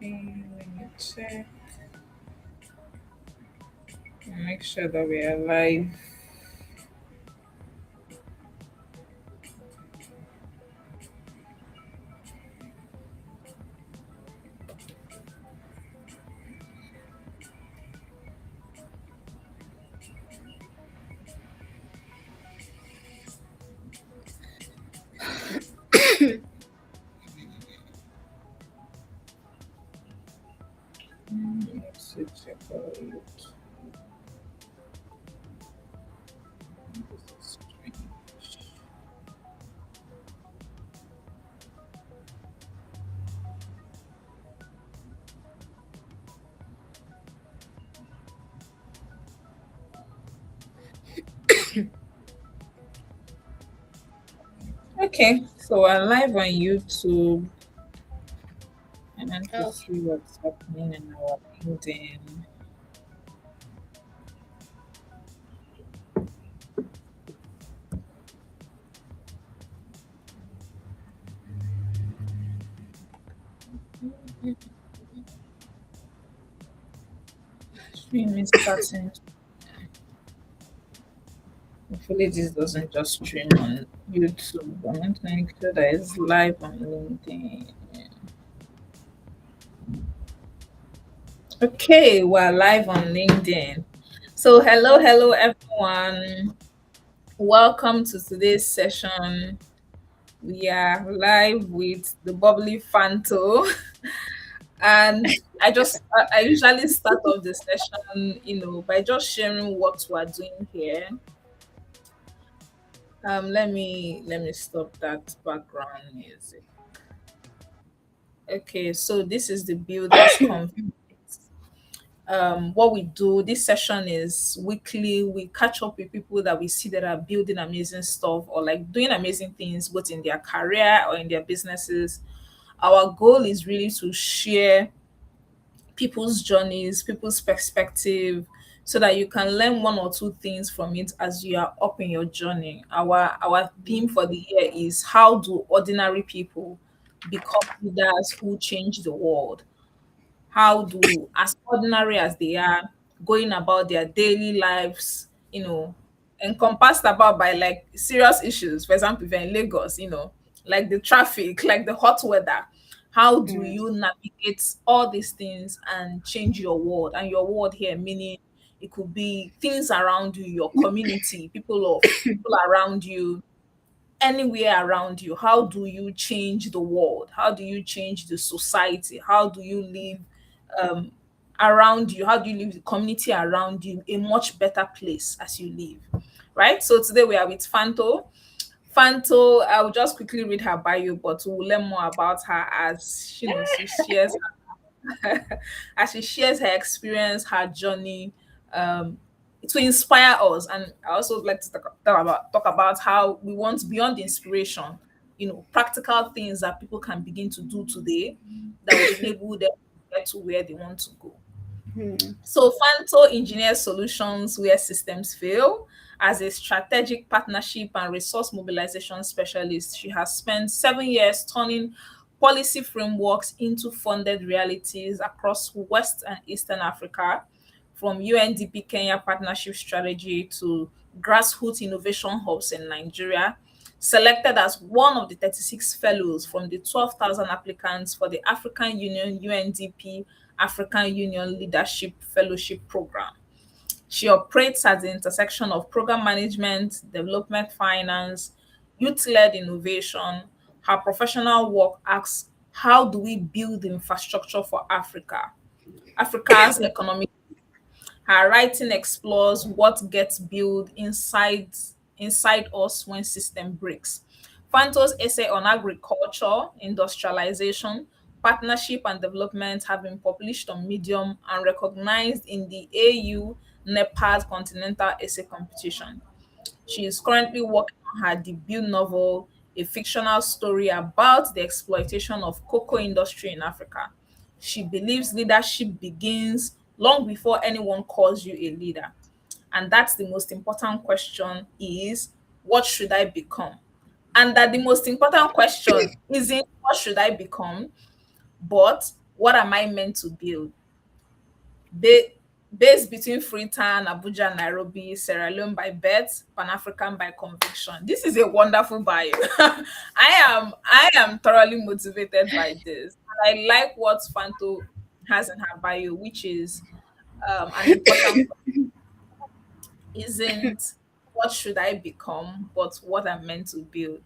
Okay, let me check. Make sure that we are live. Let's see, check out it. This is strange. Okay, so we're live on YouTube. I want to Oh, see what's happening in our LinkedIn. Stream is starting. Hopefully, this doesn't just stream on YouTube. I want to make sure that it's live on LinkedIn. Okay, we're live on LinkedIn. So, hello, everyone. Welcome to today's session. We are live with the bubbly Fanto, and I usually start off the session, by just sharing what we're doing here. Let me stop that background music. Okay, so this is the builders conference. What we do this session is weekly. We catch up with people that we see that are building amazing stuff or like doing amazing things both in their career or in their businesses. Our goal is really to share people's journeys, people's perspective, so that you can learn one or two things from it as you are up in your journey. Our theme for the year is how do ordinary people become leaders who change the world? How do, as ordinary as they are, going about their daily lives, encompassed about by like serious issues. For example, if you're in Lagos, like the traffic, like the hot weather, how do mm, you navigate all these things and change your world? And your world here meaning it could be things around you, your community, people around you, anywhere around you. How do you change the world? How do you change the society? How do you live um, around you? How do you live the community around you a much better place as you live? Right. So today we are with Fanto. Fanto, I will just quickly read her bio, but we'll learn more about her as she shares as she shares her experience, her journey, um, to inspire us. And I also would like to talk about how we want beyond inspiration, practical things that people can begin to do today that would enable them to get to where they want to go. mm, So Fanto engineers solutions where systems fail. As a strategic partnership and resource mobilization specialist, she has spent 7 years turning policy frameworks into funded realities across West and Eastern Africa, from UNDP Kenya partnership strategy to grassroots innovation hubs in Nigeria. Selected as one of the 36 fellows from the 12,000 applicants for the African Union UNDP African Union Leadership Fellowship Program. She operates at the intersection of program management, development finance, youth led innovation. Her professional work asks, how do we build infrastructure for Africa? Africa's economic. Her writing explores what gets built inside us when system breaks. Fanto's essay on agriculture, industrialization, partnership and development have been published on Medium and recognized in the AU NEPA's Continental Essay Competition. She is currently working on her debut novel, a fictional story about the exploitation of cocoa industry in Africa. She believes leadership begins long before anyone calls you a leader. And that's the most important question is, what should I become? And that the most important question isn't what should I become, but What am I meant to build? Ba- Based between Freetown, Abuja, Nairobi, Sierra Leone by birth, Pan African by conviction. This is a wonderful bio. I am thoroughly motivated by this. And I like what Fanto has in her bio, which is an important isn't what should I become, but what I'm meant to build.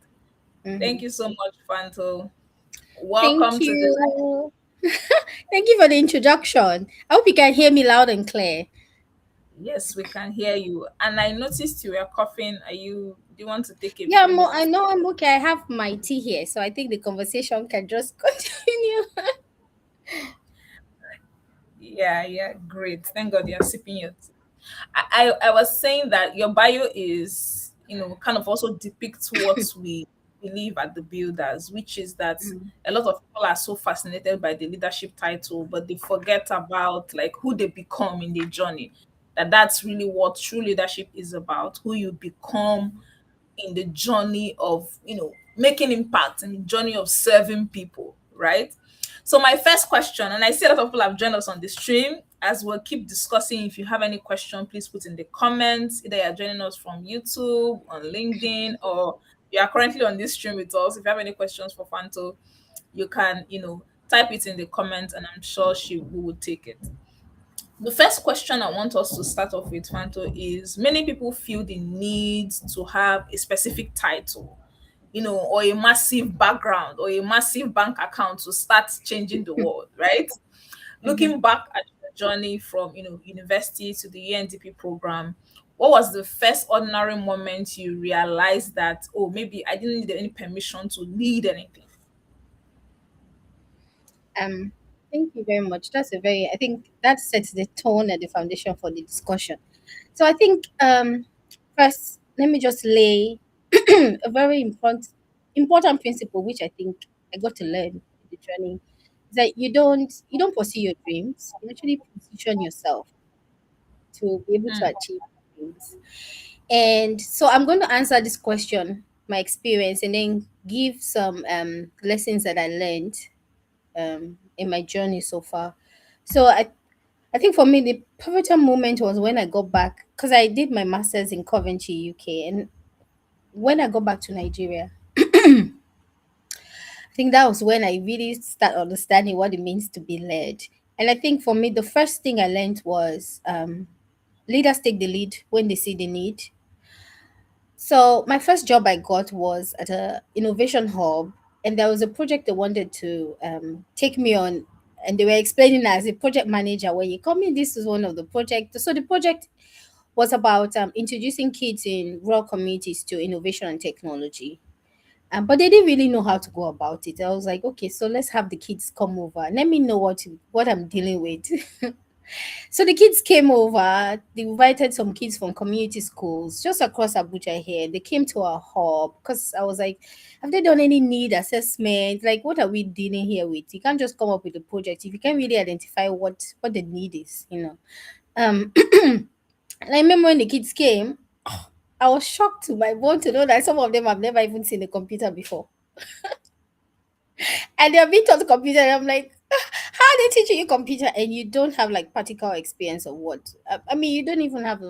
Thank Mhm. you so much, Fanto. Thank Welcome to the you. Thank you for the introduction. I hope you can hear me loud and clear. Yes, we can hear you. And I noticed you were coughing. Do you want to take a Yeah, few I minutes? know I'm okay. I have my tea here, so I think the conversation can just continue. Yeah, yeah, great. Thank God you're sipping your tea. I was saying that your bio is, kind of also depicts what we believe at the builders, which is that Mm. a lot of people are so fascinated by the leadership title, but they forget about like who they become in the journey. That's really what true leadership is about, who you become in the journey of making impact, in the journey of serving people, right? So my first question, and I see a lot of people have joined us on the stream. As we'll keep discussing, if you have any question, please put in the comments. Either you're joining us from YouTube, on LinkedIn, or you are currently on this stream with us. If you have any questions for Fanto, you can type it in the comments, and I'm sure she we will take it. The first question I want us to start off with, Fanto, is many people feel the need to have a specific title, or a massive background or a massive bank account to start changing the world, right? Mhm. Looking back at your journey from, university to the UNDP program, what was the first ordinary moment you realized that, oh, maybe I didn't need any permission to lead anything? Um, Thank you very much. I think that sets the tone and the foundation for the discussion. So I think first, let me just lay a very important principle, which I think I got to learn in the journey, is that you don't pursue your dreams. You actually position yourself to be able to Mm, achieve dreams. And so I'm going to answer this question, my experience, and then give some lessons that I learned in my journey so far. So I think for me the pivotal moment was when I got back because I did my masters in Coventry, UK, and when I got back to Nigeria, I think that was when I really start understanding what it means to be led. And I think for me the first thing I learned was leaders take the lead when they see the need. So my first job I got was at a innovation hub, and there was a project they wanted to take me on, and they were explaining as a project manager when you come in. This is one of the projects. So the project was about introducing kids in rural communities to innovation and technology. But they didn't really know how to go about it. I was like, okay, so let's have the kids come over. Let me know what I'm dealing with. So the kids came over. They invited some kids from community schools just across Abuja here. They came to our hub because I was like, have they done any need assessment? Like, what are we dealing here with? You can't just come up with a project if you can't really identify what the need is. And I remember when the kids came, I was shocked to my bone to know that some of them have never even seen a computer before. And they're being taught computer. And I'm like, how are they teaching you computer and you don't have like practical experience of what? I mean, you don't even have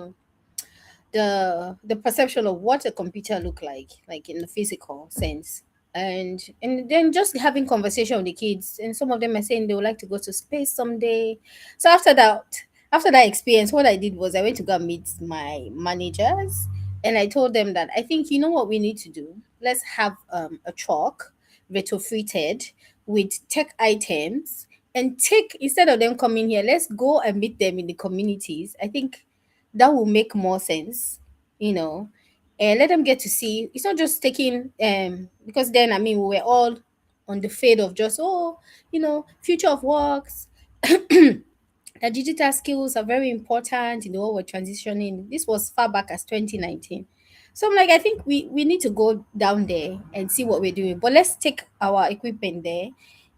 the perception of what a computer look like in the physical sense. And then just having conversation with the kids, and some of them are saying they would like to go to space someday. So after that experience, what I did was I went to go and meet my managers, and I told them that I think you know what we need to do. Let's have a truck retrofitted with tech items, and take instead of them coming here, let's go and meet them in the communities. I think that will make more sense, you know, and let them get to see. It's not just taking because then I mean we were all on the fade of just future of works. The digital skills are very important, we're transitioning. This was far back as 2019. So I'm like, I think we need to go down there and see what we're doing. But let's take our equipment there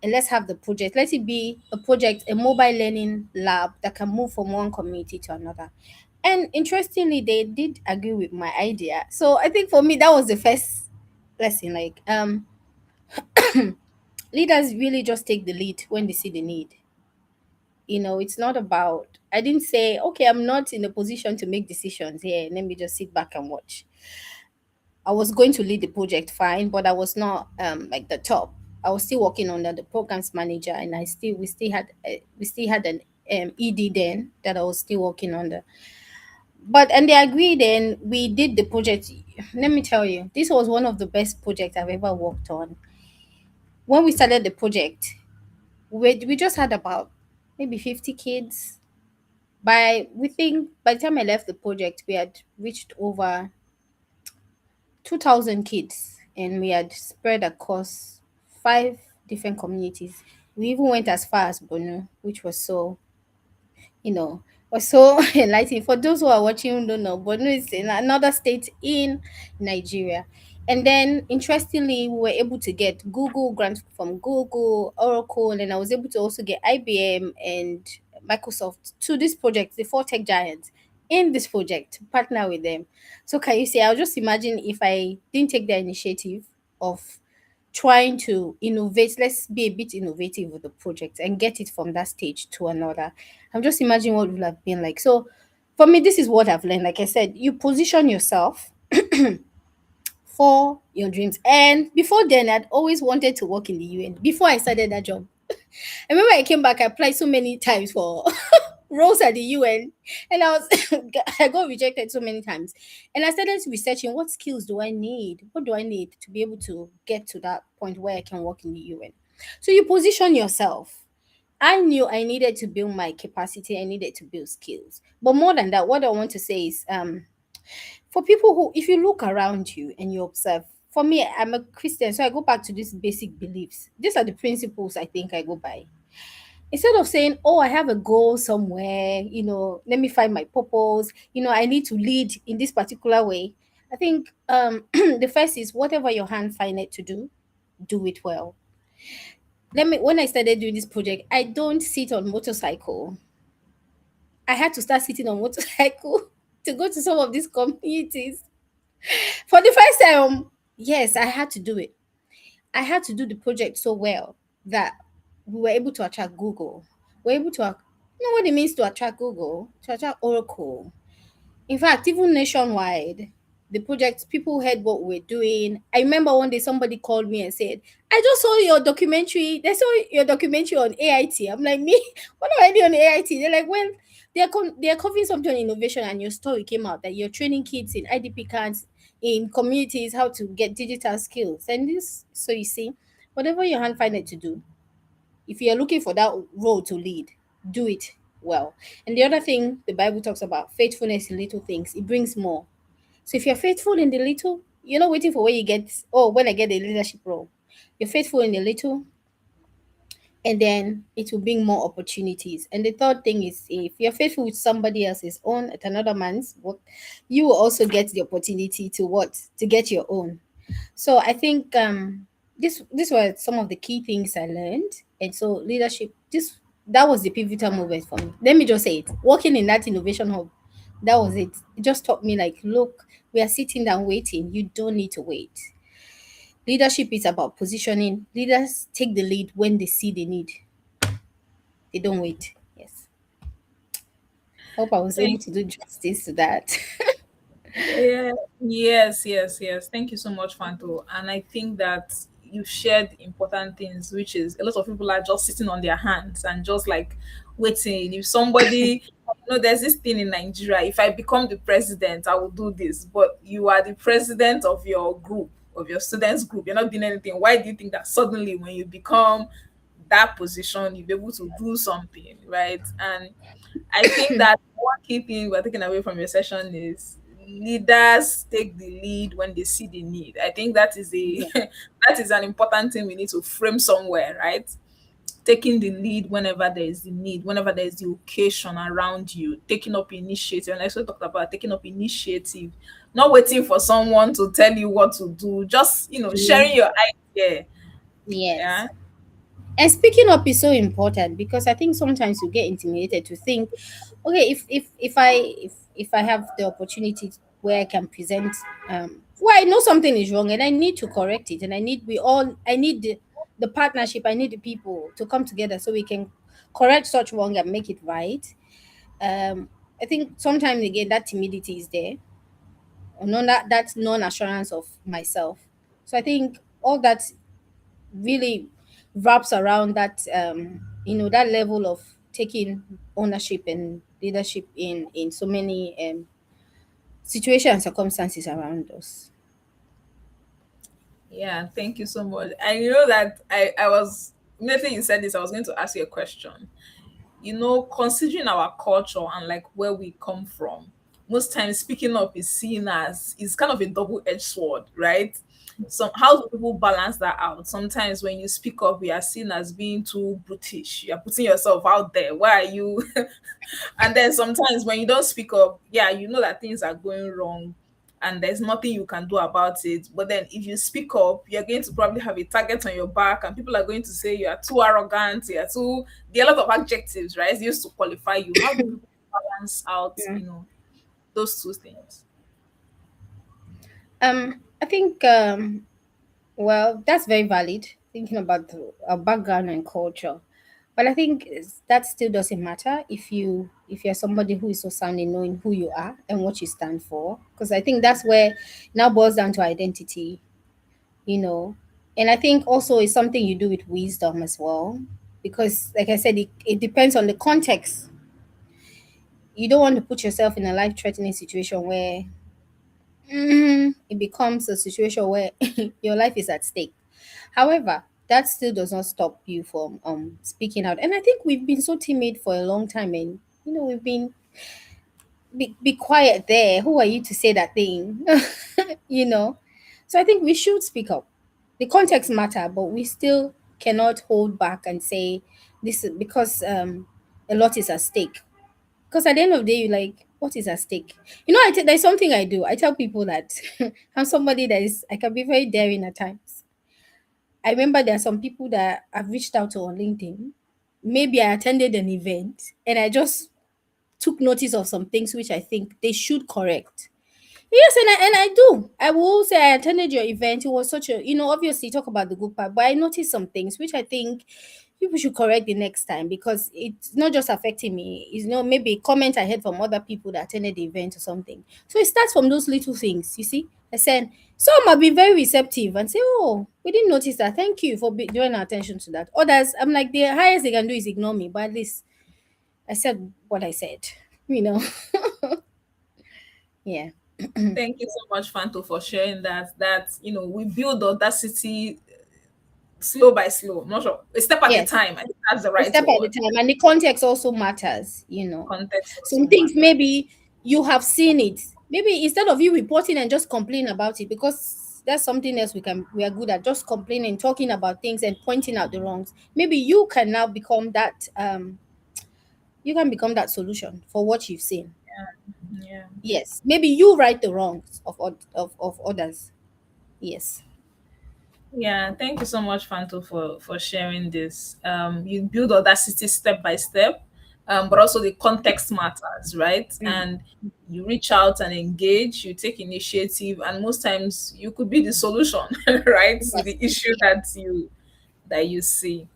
and let's have the project. Let it be a project, a mobile learning lab that can move from one community to another. And interestingly, they did agree with my idea. So I think for me that was the first lesson. Like Leaders really just take the lead when they see the need. It's not about, I didn't say, okay, I'm not in a position to make decisions here. Let me just sit back and watch. I was going to lead the project fine, but I was not like the top. I was still working under the programs manager, and we still had an ED then that I was still working under. But and they agreed, and we did the project. Let me tell you, this was one of the best projects I've ever worked on. When we started the project, we just had about maybe 50 kids. We think by the time I left the project, we had reached over 2,000 kids, and we had spread across 5 different communities. We even went as far as Borno, which you know, was so enlightening. For those who are watching who don't know, Borno is in another state in Nigeria. And then, interestingly, we were able to get Google grants from Google, Oracle, and I was able to also get IBM and Microsoft to this project, the four tech giants in this project, to partner with them. So, can you say, I'll just imagine if I didn't take the initiative of trying to innovate, let's be a bit innovative with the project and get it from that stage to another. I'm just imagining what it would have been like. So for me, this is what I've learned. Like I said, you position yourself for your dreams. And before then, I'd always wanted to work in the UN before I started that job. I remember I came back, I applied so many times for roles at the UN, and I got rejected so many times. And I started researching, what skills do I need? What do I need to be able to get to that point where I can work in the UN? So you position yourself. I knew I needed to build my capacity, I needed to build skills. But more than that, what I want to say is, for people who, if you look around you and you observe, for me, I'm a Christian, so I go back to these basic beliefs. These are the principles I think I go by. Instead of saying, oh, I have a goal somewhere, let me find my purpose, I need to lead in this particular way. I think the first is, whatever your hand find it to do it well. When I started doing this project, I don't sit on motorcycle. I had to start sitting on motorcycle to go to some of these communities for the first time. Yes, I had to do it. I had to do the project so well that we were able to attract Google. We're able to, you know what it means to attract Google, to attract Oracle. In fact, even nationwide, the project, people heard what we're doing. I remember one day somebody called me and said, I just saw your documentary. They saw your documentary on AIT. I'm like, me? What do I do on AIT? They're like, well, they're covering something on innovation, and your story came out that you're training kids in IDP camps, in communities, how to get digital skills. And this, so you see, whatever your hand find it to do, if you're looking for that role to lead, do it well. And the other thing the Bible talks about, faithfulness in little things, it brings more. So if you're faithful in the little, you're not waiting for when you get, oh, when I get a leadership role. You're faithful in the little, and then it will bring more opportunities. And the third thing is, if you're faithful with somebody else's own at another man's work, you will also get the opportunity to what? To get your own. So I think this were some of the key things I learned. And so leadership, this that was the pivotal moment for me. Let me just say it. Working in that innovation hub, that was it. It just taught me, like, look, we are sitting down waiting. You don't need to wait. Leadership is about positioning. Leaders take the lead when they see the need. They don't wait. Yes. Hope I was able Thank to do justice to that. Yeah, yes. Thank you so much, Fanto. And I think that you shared important things, which is a lot of people are just sitting on their hands and just like waiting. If somebody, there's this thing in Nigeria, if I become the president, I will do this. But you are the president of your group, of your students' group. You're not doing anything. Why do you think that suddenly when you become that position, you'll be able to do something, right? And I think that one key thing we're taking away from your session is leaders take the lead when they see the need. I think that is a Yeah. that is an important thing we need to frame somewhere, right? Taking the lead whenever there is the need, whenever there is the occasion around you, taking up initiative. And I also talked about taking up initiative, not waiting for someone to tell you what to do, just Do sharing your idea. yes. Yeah. And speaking up is so important, because I think sometimes you get intimidated to think, okay, if I have the opportunity where I can present, well, I know something is wrong and I need to correct it, and I need the partnership, I need the people to come together so we can correct such wrong and make it right. I think sometimes again that timidity is there, or no, that non-assurance of myself. So I think all that really wraps around that, that level of taking ownership and leadership in so many situations and circumstances around us. Yeah, thank you so much. And you know that I was immediately you said this, I was going to ask you a question. Considering our culture and like where we come from, most times speaking up is seen as is kind of a double-edged sword, right? So how do people balance that out? Sometimes when you speak up, we are seen as being too brutish. You're putting yourself out there. Why are you? And then sometimes when you don't speak up, yeah, you know that things are going wrong and there's nothing you can do about it. But then if you speak up, you're going to probably have a target on your back and people are going to say you are too arrogant, you're too there are a lot of adjectives, right? Used to qualify you. How do people balance out, Yeah. those two things? I think well, that's very valid. Thinking about our background and culture, but I think that still doesn't matter if you're somebody who is so sound in knowing who you are and what you stand for. Because I think that's where it now boils down to identity, you know. And I think also it's something you do with wisdom as well, because like I said, it depends on the context. You don't want to put yourself in a life-threatening situation where it becomes a situation where your life is at stake. However, that still does not stop you from speaking out. And I think we've been so timid for a long time, and we've been be quiet there. Who are you to say that thing? you know. So I think we should speak up. The context matter, but we still cannot hold back and say this is because a lot is at stake. Because at the end of the day, you like, what is at stake? There's something I do. I tell people that I'm somebody that is, I can be very daring at times. I remember there are some people that I've reached out to on LinkedIn. Maybe I attended an event and I just took notice of some things which I think they should correct. Yes, and I do. I will say I attended your event. It was such a, obviously talk about the good part, but I noticed some things which I think people should correct the next time because it's not just affecting me. It's maybe a comment I heard from other people that attended the event or something. So it starts from those little things, you see. I said some might be very receptive and say, "Oh, we didn't notice that. Thank you for drawing our attention to that." Others, I'm like, the highest they can do is ignore me, but at least I said what I said. You know, yeah. Thank you so much, Fanto, for sharing that we build audacity slow by slow. I'm not sure. A step at a Yes. time. I think that's the A right step at a word. time, and the context also matters. Context Some also things matters. maybe you have seen it, maybe instead of you reporting and just complain about it, because that's something else we are good at, just complaining, talking about things and pointing out the wrongs. Maybe you can now become that solution for what you've seen. Yeah. Yes, maybe you right the wrongs of others. Yes. Yeah, thank you so much, Fanto, for sharing this. You build audacity step by step, but also the context matters, right? Mm. And you reach out and engage, you take initiative, and most times you could be the solution, right, to Yes. the issue that you see.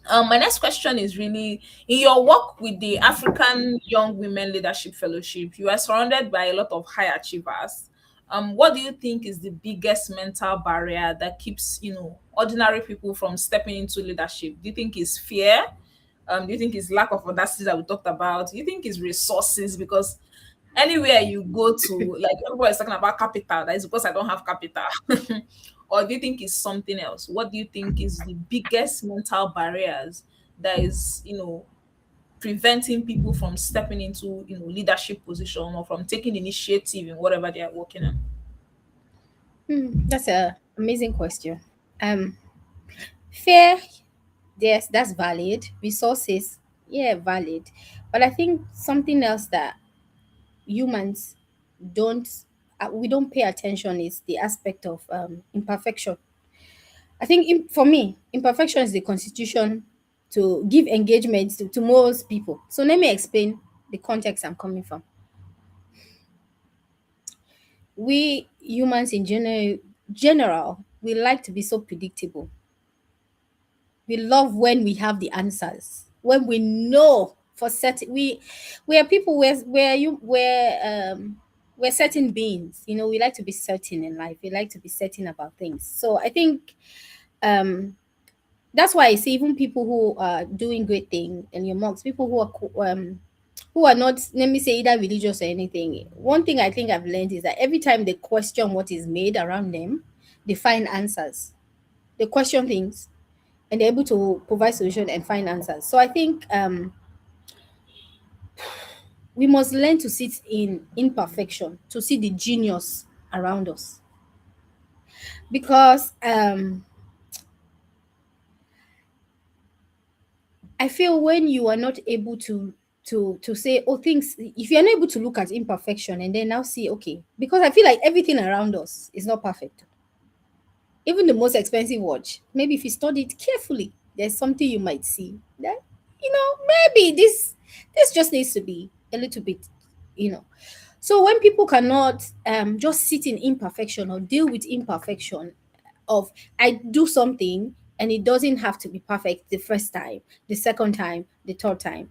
My next question is really in your work with the African Young Women Leadership Fellowship, you are surrounded by a lot of high achievers. What do you think is the biggest mental barrier that keeps, ordinary people from stepping into leadership? Do you think it's fear? Do you think it's lack of audacity that we talked about? Do you think it's resources? Because anywhere you go to, like everybody's talking about capital, that is because I don't have capital. Or do you think it's something else? What do you think is the biggest mental barriers that is, preventing people from stepping into, leadership position or from taking initiative in whatever they are working on? That's a amazing question. Fear, yes, that's valid. Resources, yeah, valid. But I think something else that humans don't we don't pay attention is the aspect of imperfection. I think for me, imperfection is the constitution to give engagement to most people. So let me explain the context I'm coming from. We humans in general, we like to be so predictable. We love when we have the answers, when we know for certain. We are people, we're certain beings. You know, we like to be certain in life. We like to be certain about things. So I think um that's why I see even people who are doing great thing in your monks, people who are not, let me say, either religious or anything. One thing I think I've learned is that every time they question what is made around them, they find answers. They question things and they're able to provide solution and find answers. So I think we must learn to sit in imperfection to see the genius around us, because I feel when you are not able to say, oh, things, if you're not able to look at imperfection and then now see, okay, because I feel like everything around us is not perfect. Even the most expensive watch, maybe if you study it carefully, there's something you might see that, maybe this just needs to be a little bit, you know. So when people cannot just sit in imperfection or deal with imperfection of, I do something and it doesn't have to be perfect the first time, the second time, the third time.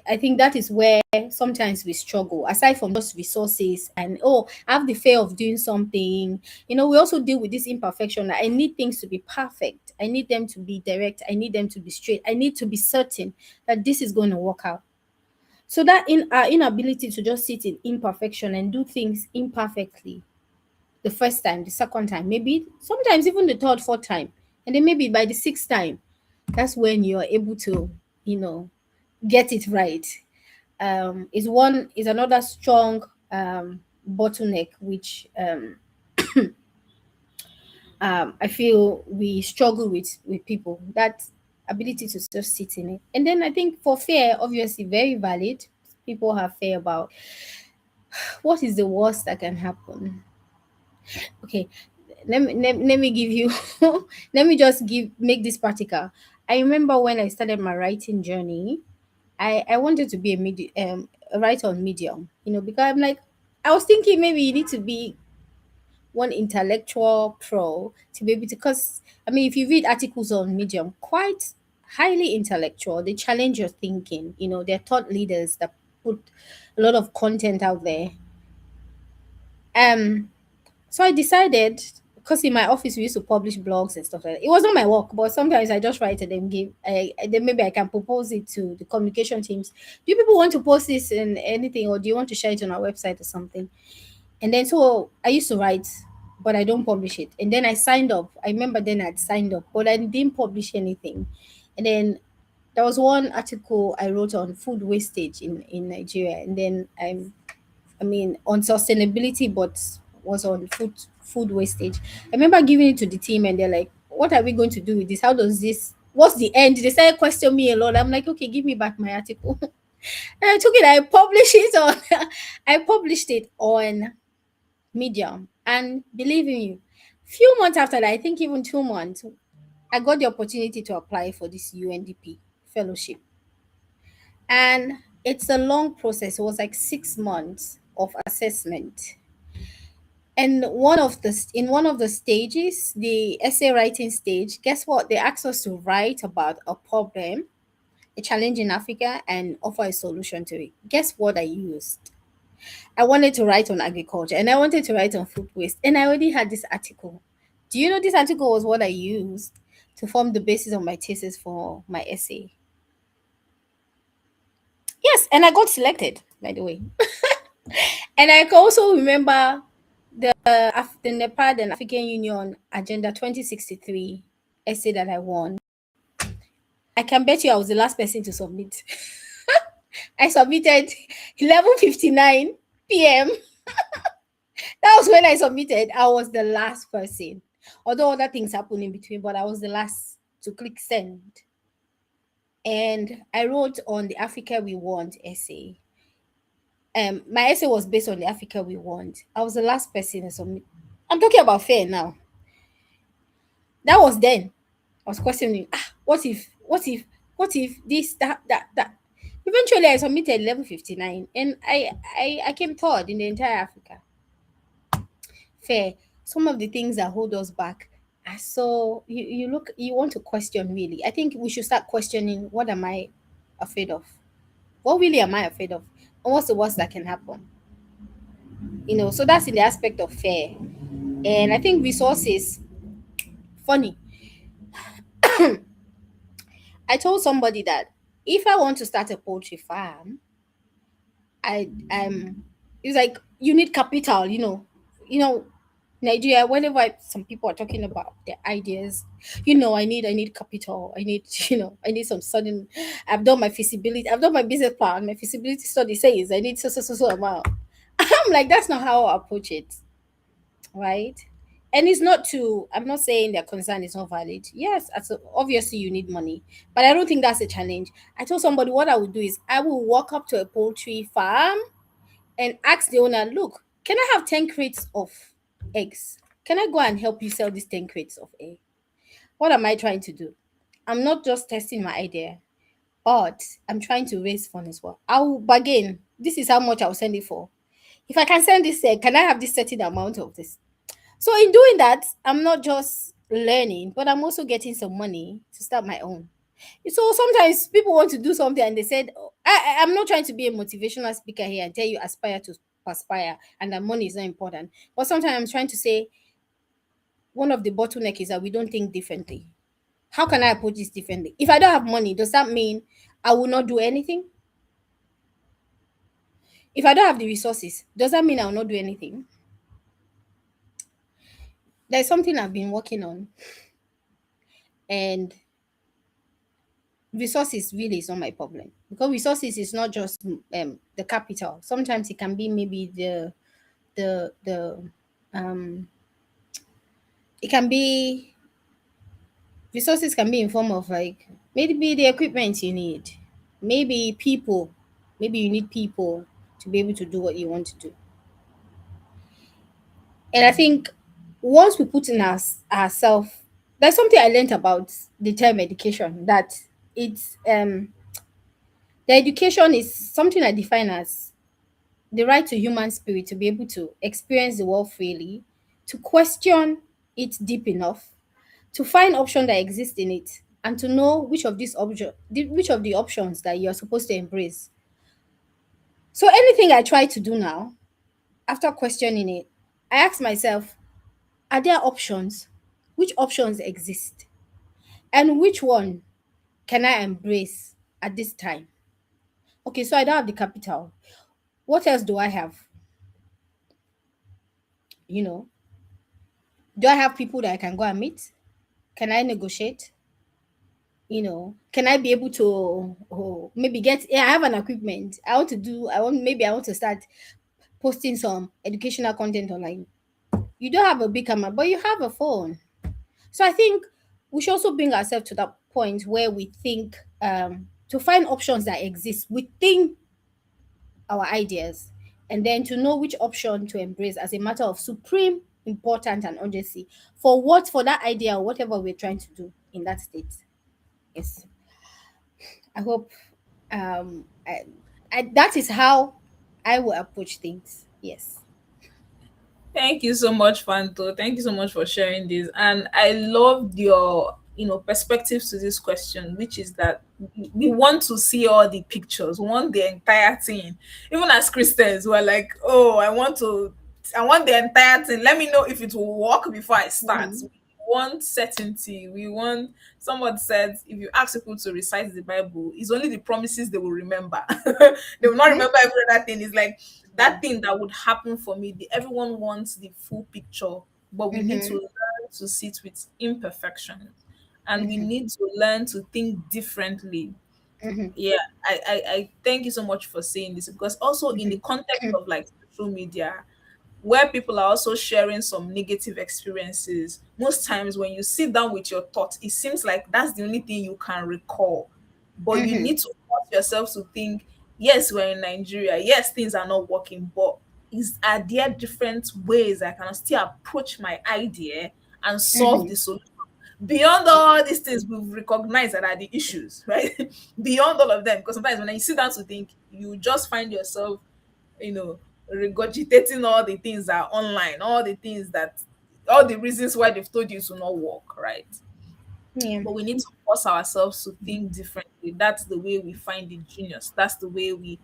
I think that is where sometimes we struggle. Aside from just resources and, oh, I have the fear of doing something, we also deal with this imperfection. I need things to be perfect. I need them to be direct. I need them to be straight. I need to be certain that this is going to work out. So that in our inability to just sit in imperfection and do things imperfectly the first time, the second time, maybe sometimes even the third, fourth time, and then maybe by the sixth time, that's when you're able to, you know, get it right. Is another strong bottleneck which I feel we struggle with people, that ability to just sit in it. And then I think for fear, obviously very valid. People have fear about what is the worst that can happen. Okay, let me give you let me just give make this practical. I remember when I started my writing journey, I wanted to be a writer on Medium, because I'm like, I was thinking maybe you need to be one intellectual pro to be able to, because I mean, if you read articles on Medium, quite highly intellectual, they challenge your thinking. They're thought leaders that put a lot of content out there. um so I decided, because in my office we used to publish blogs and stuff like that. It was not my work, but sometimes I just write and then then maybe I can propose it to the communication teams. Do you people want to post this in anything, or do you want to share it on our website or something? And then so I used to write, but I don't publish it. And then I signed up. I remember then I'd signed up, but I didn't publish anything. And then there was one article I wrote on food wastage in Nigeria, and then I mean, on sustainability, but was on food wastage. I remember giving it to the team, and they're like, "What are we going to do with this? How does this? What's the end?" They started questioning me a lot. I'm like, "Okay, give me back my article." And I took it. I published it on. I published it on Medium, and believe me, few months after that, I think even 2 months, I got the opportunity to apply for this UNDP fellowship, and it's a long process. It was like 6 months of assessment. And one of the stages, the essay writing stage, guess what? They asked us to write about a problem, a challenge in Africa, and offer a solution to it. Guess what I used? I wanted to write on agriculture and I wanted to write on food waste. And I already had this article. Do you know this article was what I used to form the basis of my thesis for my essay? Yes, and I got selected, by the way. And I can also remember the Nepal and African Union Agenda 2063 essay that I won. I can bet you I was the last person to submit. I submitted 11:59 p.m. That was when I submitted. I was the last person. Although other things happened in between, but I was the last to click send. And I wrote on the Africa We Want essay. My essay was based on the Africa We Want. I was the last person to submit. I'm talking about fair now. That was then. I was questioning, what if this, that. Eventually I submitted 11:59 and I came third in the entire Africa. Fair. Some of the things that hold us back. So you look, you want to question really. I think we should start questioning, what am I afraid of? What really am I afraid of? And what's the worst that can happen? So that's in the aspect of fear. And I think resources, funny. I told somebody that if I want to start a poultry farm, it's like you need capital, Nigeria, whenever some people are talking about their ideas, I need capital. I need, I need some sudden. I've done my feasibility. I've done my business plan. My feasibility study says I need so amount. I'm like, that's not how I approach it, right? And it's not to. I'm not saying their concern is not valid. Yes, obviously you need money, but I don't think that's a challenge. I told somebody what I would do is I will walk up to a poultry farm and ask the owner, look, can I have 10 crates of eggs? Can I go and help you sell these 10 crates of eggs? What am I trying to do? I'm not just testing my idea, but I'm trying to raise funds as well. I'll bargain. This is how much I'll send it for. If I can send this egg, can I have this certain amount of this? So in doing that, I'm not just learning, but I'm also getting some money to start my own. So sometimes people want to do something and they said, oh, I'm not trying to be a motivational speaker here and tell you aspire to perspire and that money is not important. But sometimes I'm trying to say one of the bottleneck is that we don't think differently. How can I approach this differently? If I don't have money, does that mean I will not do anything? If I don't have the resources, does that mean I will not do anything? There's something I've been working on, and resources really is not my problem, because resources is not just the capital. Sometimes it can be maybe the um it can be resources can be in form of like maybe the equipment you need, maybe people, maybe you need people to be able to do what you want to do. And I think once we put in ourselves, there's something I learned about the term education, that it's the education is something I define as the right to human spirit to be able to experience the world freely, to question it deep enough, to find options that exist in it, and to know which of the options that you're supposed to embrace. So anything I try to do now, after questioning it, I ask myself, are there options? Which options exist? And which one can I embrace at this time? Okay, so I don't have the capital. What else do I have? You know, do I have people that I can go and meet? Can I negotiate? Can I be able to, maybe get, yeah, I have an equipment. I want to start posting some educational content online. You don't have a big camera, but you have a phone. So I think we should also bring ourselves to that point where we think, to find options that exist within our ideas, and then to know which option to embrace as a matter of supreme importance and urgency for that idea or whatever we're trying to do in that state. Yes. I hope that is how I will approach things. Yes. Thank you so much, Fanto. Thank you so much for sharing this. And I loved your, perspectives to this question, which is that we want to see all the pictures, we want the entire thing. Even as Christians, we're like, oh, I want the entire thing. Let me know if it will work before I start. Mm-hmm. We want certainty. We want, someone said, if you ask people to recite the Bible, it's only the promises they will remember. They will not Mm-hmm. remember every other thing. It's like that thing that would happen for me. Everyone wants the full picture, but we need to Mm-hmm. learn to sit with imperfections, and we Mm-hmm. need to learn to think differently. Mm-hmm. Yeah, I thank you so much for saying this, because also in the context of like social media, where people are also sharing some negative experiences, most times when you sit down with your thoughts, it seems like that's the only thing you can recall. But you Mm-hmm. need to force yourself to think, yes, we're in Nigeria, yes, things are not working, but are there different ways I can still approach my idea and solve Mm-hmm. the solution beyond all these things we've recognized that are the issues, right? Beyond all of them, because sometimes when you sit down to think, you just find yourself, you know, regurgitating all the things that are online, all the things that all the reasons why they've told you to not work, right? Yeah. But we need to force ourselves to think differently. That's the way we find the genius. That's the way we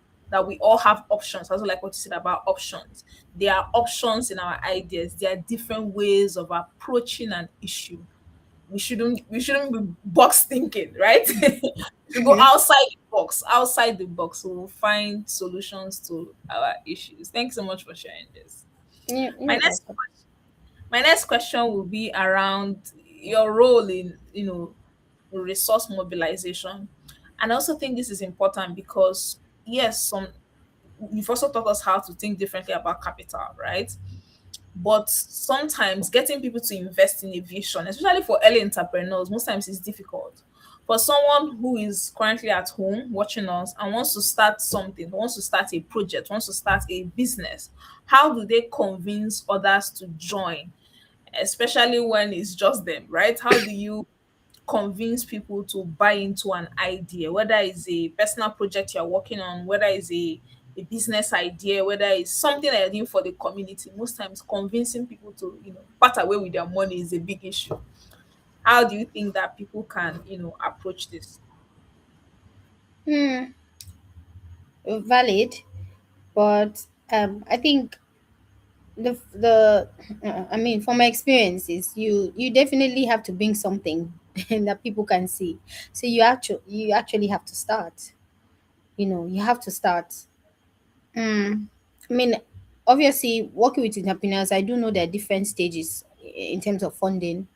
all have options. I also like what you said about options. There are options in our ideas. There are different ways of approaching an issue. We shouldn't be box thinking, right? We should go Yeah. outside the box. Outside the box, we will find solutions to our issues. Thanks so much for sharing this. Yeah, My you're next welcome. my next question will be around your role in, resource mobilization. And I also think this is important because yes, you've also taught us how to think differently about capital, right? But sometimes getting people to invest in a vision, especially for early entrepreneurs, most times is difficult. For someone who is currently at home watching us and wants to start something, wants to start a project, wants to start a business, how do they convince others to join, especially when it's just them, right? How do you convince people to buy into an idea, whether it's a personal project you're working on, whether it's a business idea, whether it's something that you're doing for the community? Most times convincing people to, part away with their money is a big issue. How do you think that people can, approach this? Hmm. Valid, but I think the I mean, from my experiences, you definitely have to bring something that people can see. So you actually have to start. You have to start. I mean, obviously, working with entrepreneurs, I do know there are different stages in terms of funding.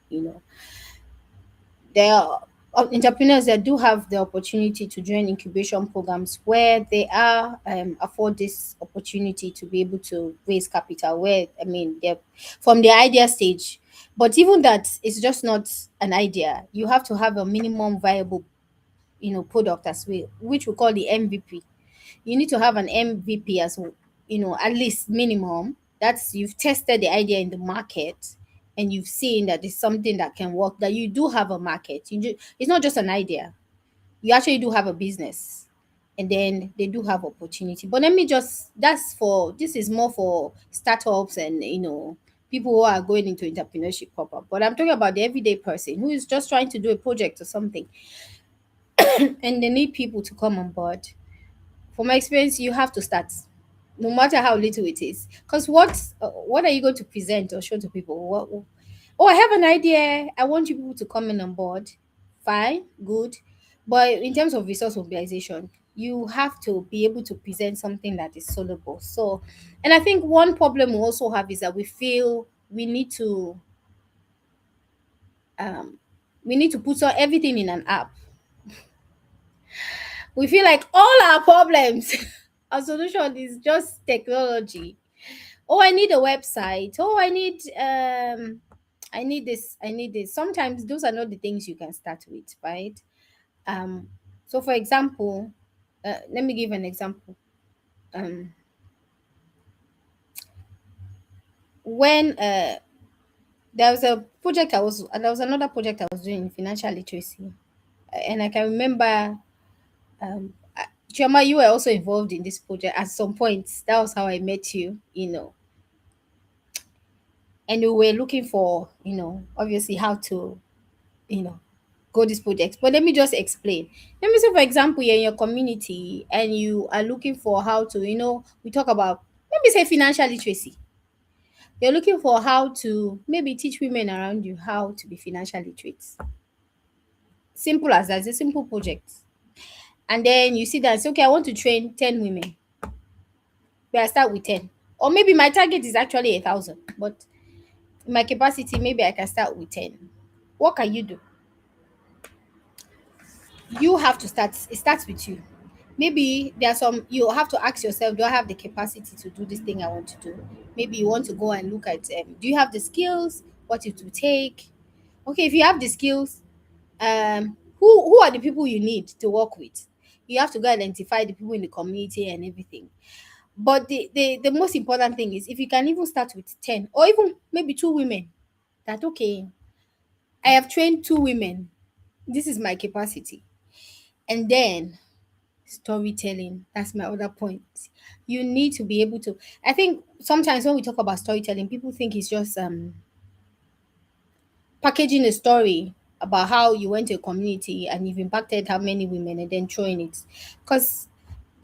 There are entrepreneurs that do have the opportunity to join incubation programs where they are afford this opportunity to be able to raise capital. Where I mean, they're from the idea stage, but even that is just not an idea. You have to have a minimum viable, product as well, which we call the MVP. You need to have an MVP as well, at least minimum. That's you've tested the idea in the market and you've seen that it's something that can work, that you do have a market. It's not just an idea. You actually do have a business. And then they do have opportunity. But let me just this is more for startups and people who are going into entrepreneurship proper. But I'm talking about the everyday person who is just trying to do a project or something and they need people to come on board. From my experience, you have to start, no matter how little it is. Because what are you going to present or show to people? Oh, I have an idea. I want you people to come in on board. Fine, good. But in terms of resource mobilization, you have to be able to present something that is soluble. So, and I think one problem we also have is that we feel um, we need to put everything in an app. We feel like all our problems, our solution is just technology. Oh, I need a website. Oh, I need this. Sometimes those are not the things you can start with, right? Um, so for example, let me give an example. Um, when there was a project there was another project I was doing in financial literacy, and I can remember, Chioma, you were also involved in this project at some point. That was how I met you, and we were looking for, obviously how to, you know, go this project. But let me just explain. Let me say, for example, you're in your community and you are looking for how to, we talk about, let me say, financial literacy. You're looking for how to maybe teach women around you how to be financial literate. Simple as that. It's a simple project. And then you see that, say, okay, I want to train 10 women. But I start with 10. Or maybe my target is actually 1,000. But my capacity, maybe I can start with 10. What can you do? You have to start. It starts with you. Maybe there are some, you have to ask yourself, do I have the capacity to do this thing I want to do? Maybe you want to go and look at, do you have the skills, what it will take? Okay, if you have the skills, who are the people you need to work with? You have to go identify the people in the community and everything. But the most important thing is if you can even start with 10 or even maybe two women, that okay, I have trained two women, this is my capacity. And then storytelling, that's my other point. You need to be able to, I think sometimes when we talk about storytelling, people think it's just packaging a story about how you went to a community and you've impacted how many women and then showing it. Because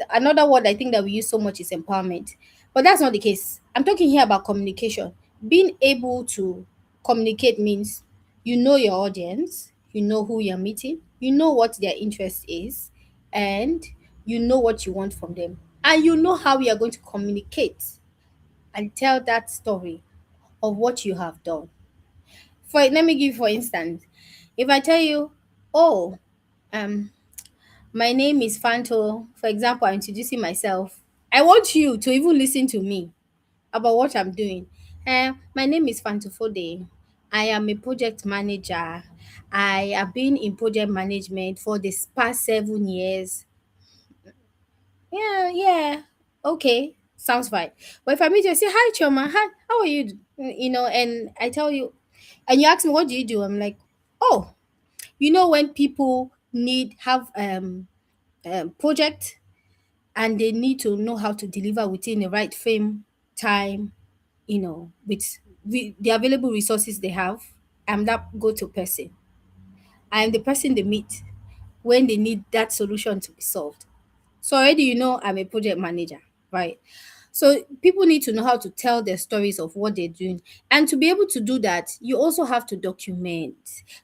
another word I think that we use so much is empowerment, but that's not the case. I'm talking here about communication. Being able to communicate means you know your audience, you know who you're meeting, you know what their interest is, and you know what you want from them, and you know how you are going to communicate and tell that story of what you have done. For let me give you for instance, if I tell you, oh, um, my name is Fanto. For example, I'm introducing myself. I want you to even listen to me about what I'm doing. My name is Fanto Fode. I am a project manager. I have been in project management for the past 7 years. Yeah, yeah. Okay, sounds fine. But if I meet you, I say, hi, Choma. Hi, how are you? And I tell you, and you ask me, what do you do? I'm like, oh, when people have project and they need to know how to deliver within the right frame time, with the available resources they have. I'm that go-to person. I am the person they meet when they need that solution to be solved. So already I'm a project manager, right? So people need to know how to tell their stories of what they're doing. And to be able to do that, you also have to document.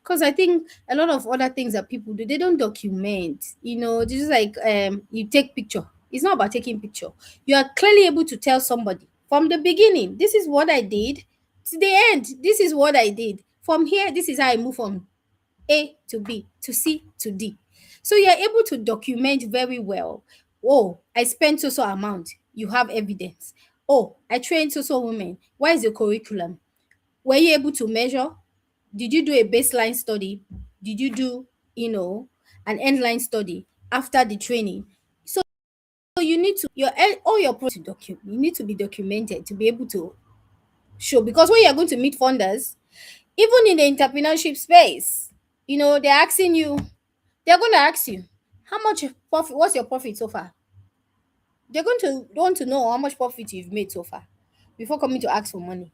Because I think a lot of other things that people do, they don't document. Just like you take picture. It's not about taking picture. You are clearly able to tell somebody from the beginning, this is what I did, to the end, this is what I did. From here, this is how I move from A to B to C to D. So you're able to document very well. Oh, I spent so amount. You have evidence. Oh, I trained so women. What is the curriculum? Were you able to measure? Did you do a baseline study? Did you do, an endline study after the training? So you need to all your to document. You need to be documented to be able to show, because when you're going to meet funders, even in the entrepreneurship space, they're asking you, they're going to ask you, how much profit, what's your profit so far? They're going to want to know how much profit you've made so far before coming to ask for money.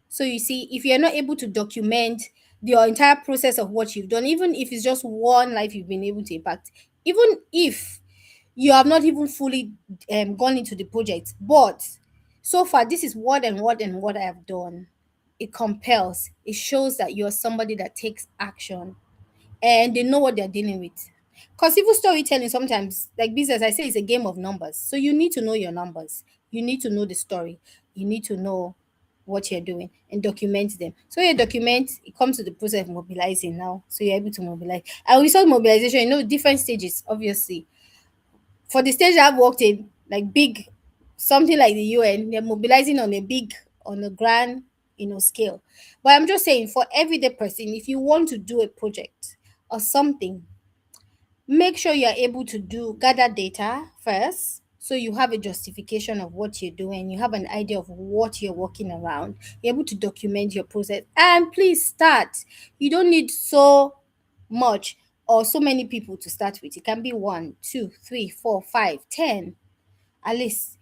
So you see, if you're not able to document your entire process of what you've done, even if it's just one life you've been able to impact, even if you have not even fully gone into the project, but so far this is what I have done. It compels, it shows that you're somebody that takes action and they know what they're dealing with. Because even storytelling sometimes, like business, I say it's a game of numbers. So you need to know your numbers. You need to know the story. You need to know what you're doing and document them. So you document, it comes to the process of mobilizing now. So you're able to mobilize. And we saw mobilization, different stages, obviously. For the stage I've worked in, like big, something like the UN, they're mobilizing on a grand, scale. But I'm just saying, for everyday person, if you want to do a project or something, make sure you're able to gather data first, so you have a justification of what you're doing, you have an idea of what you're working around, you're able to document your process, and please start. You don't need so much or so many people to start with. It can be 1, 2, 3, 4, 5, 10 at least.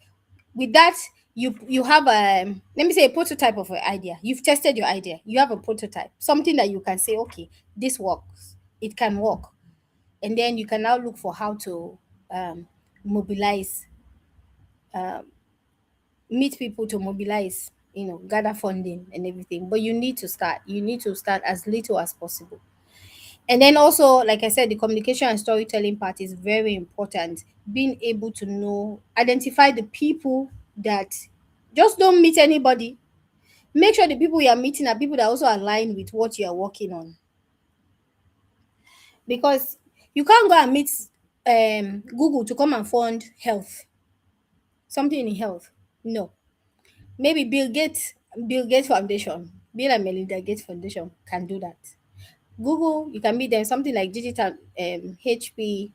With that, you have let me say, a prototype of an idea. You've tested your idea, you have a prototype, something that you can say, okay, this works, it can work. And then you can now look for how to mobilize, meet people to mobilize, gather funding and everything. But you need to start as little as possible. And then also, like I said, the communication and storytelling part is very important. Being able to identify the people that just don't meet anybody. Make sure the people you are meeting are people that also align with what you are working on. Because you can't go and meet Google to come and fund health, something in health. No. Maybe Bill Gates Foundation, Bill and Melinda Gates Foundation can do that. Google, you can meet them, something like digital HP,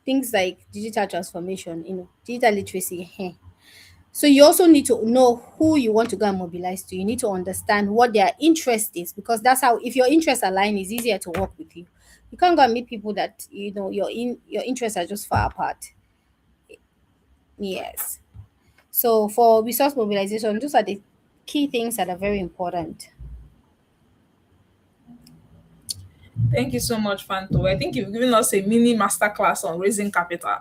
things like digital transformation, digital literacy. So you also need to know who you want to go and mobilize to. You need to understand what their interest is, because that's how, if your interests align, it's easier to work with you. You can't go and meet people that your interests are just far apart. Yes. So for resource mobilization, those are the key things that are very important. Thank you so much, Fanto. I think you've given us a mini masterclass on raising capital.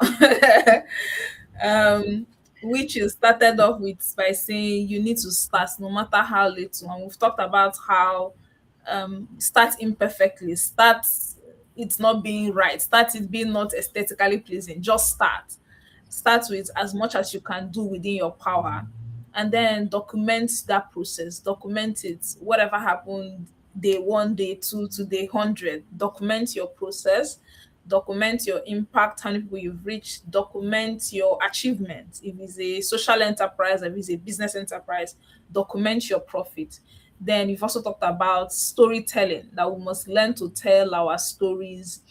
um, which you started off with by saying you need to start no matter how little. And we've talked about how start imperfectly, start it not being right, start it being not aesthetically pleasing. Just start. Start with as much as you can do within your power, and then document that process. Document it. Whatever happened day one, day two to day 100. Document your process, document your impact, how many people you've reached, document your achievements. If it's a social enterprise, if it's a business enterprise, document your profit. Then you've also talked about storytelling, that we must learn to tell our stories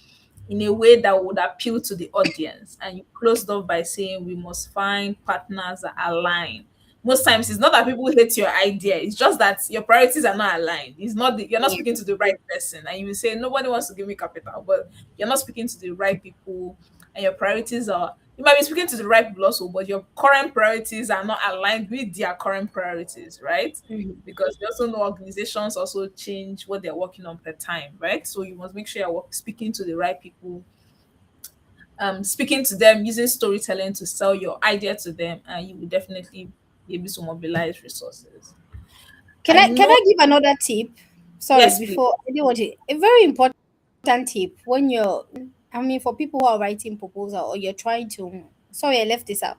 in a way that would appeal to the audience. And you closed off by saying we must find partners that align. Most times it's not that people hate your idea, it's just that your priorities are not aligned. It's not you're not speaking to the right person, and you will say nobody wants to give me capital, but you're not speaking to the right people, and your priorities are, you might be speaking to the right people also, but your current priorities are not aligned with their current priorities, right? Mhm. Because we also know organizations also change what they're working on per time, right? So you must make sure you're speaking to the right people, speaking to them, using storytelling to sell your idea to them, and you will definitely be able to mobilize resources. Can I I know, give another tip? Sorry, yes, please. before I do want to, a very important tip when you're, I mean, for people who are writing proposal or you're trying to, sorry, I left this out.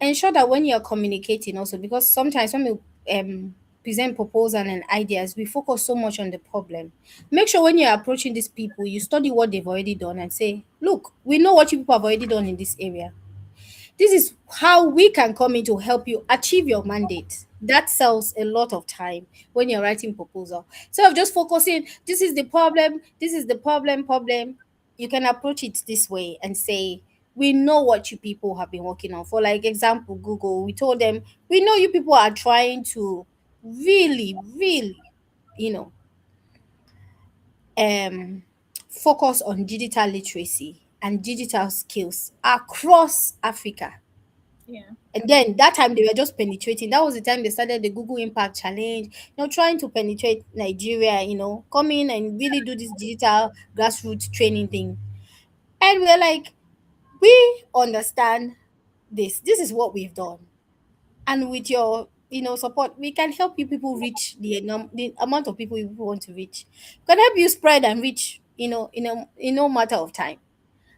Ensure that when you're communicating also, because sometimes when we present proposal and ideas, we focus so much on the problem. Make sure when you're approaching these people, you study what they've already done and say, look, we know what you people have already done in this area. This is how we can come in to help you achieve your mandate. That sells a lot of time when you're writing proposal. So of just focusing, this is the problem, this is the problem. You can approach it this way and say, we know what you people have been working on. For like example, Google, we told them, we know you people are trying to really, you know, um focus on digital literacy and digital skills across Africa. Yeah. And then that time they were just penetrating. That was the time they started the Google Impact Challenge, trying to penetrate Nigeria, come in and really do this digital grassroots training thing. And we're like, we understand this. This is what we've done. And with your, support, we can help you people reach the amount of people you want to reach. We can help you spread and reach, in no matter of time.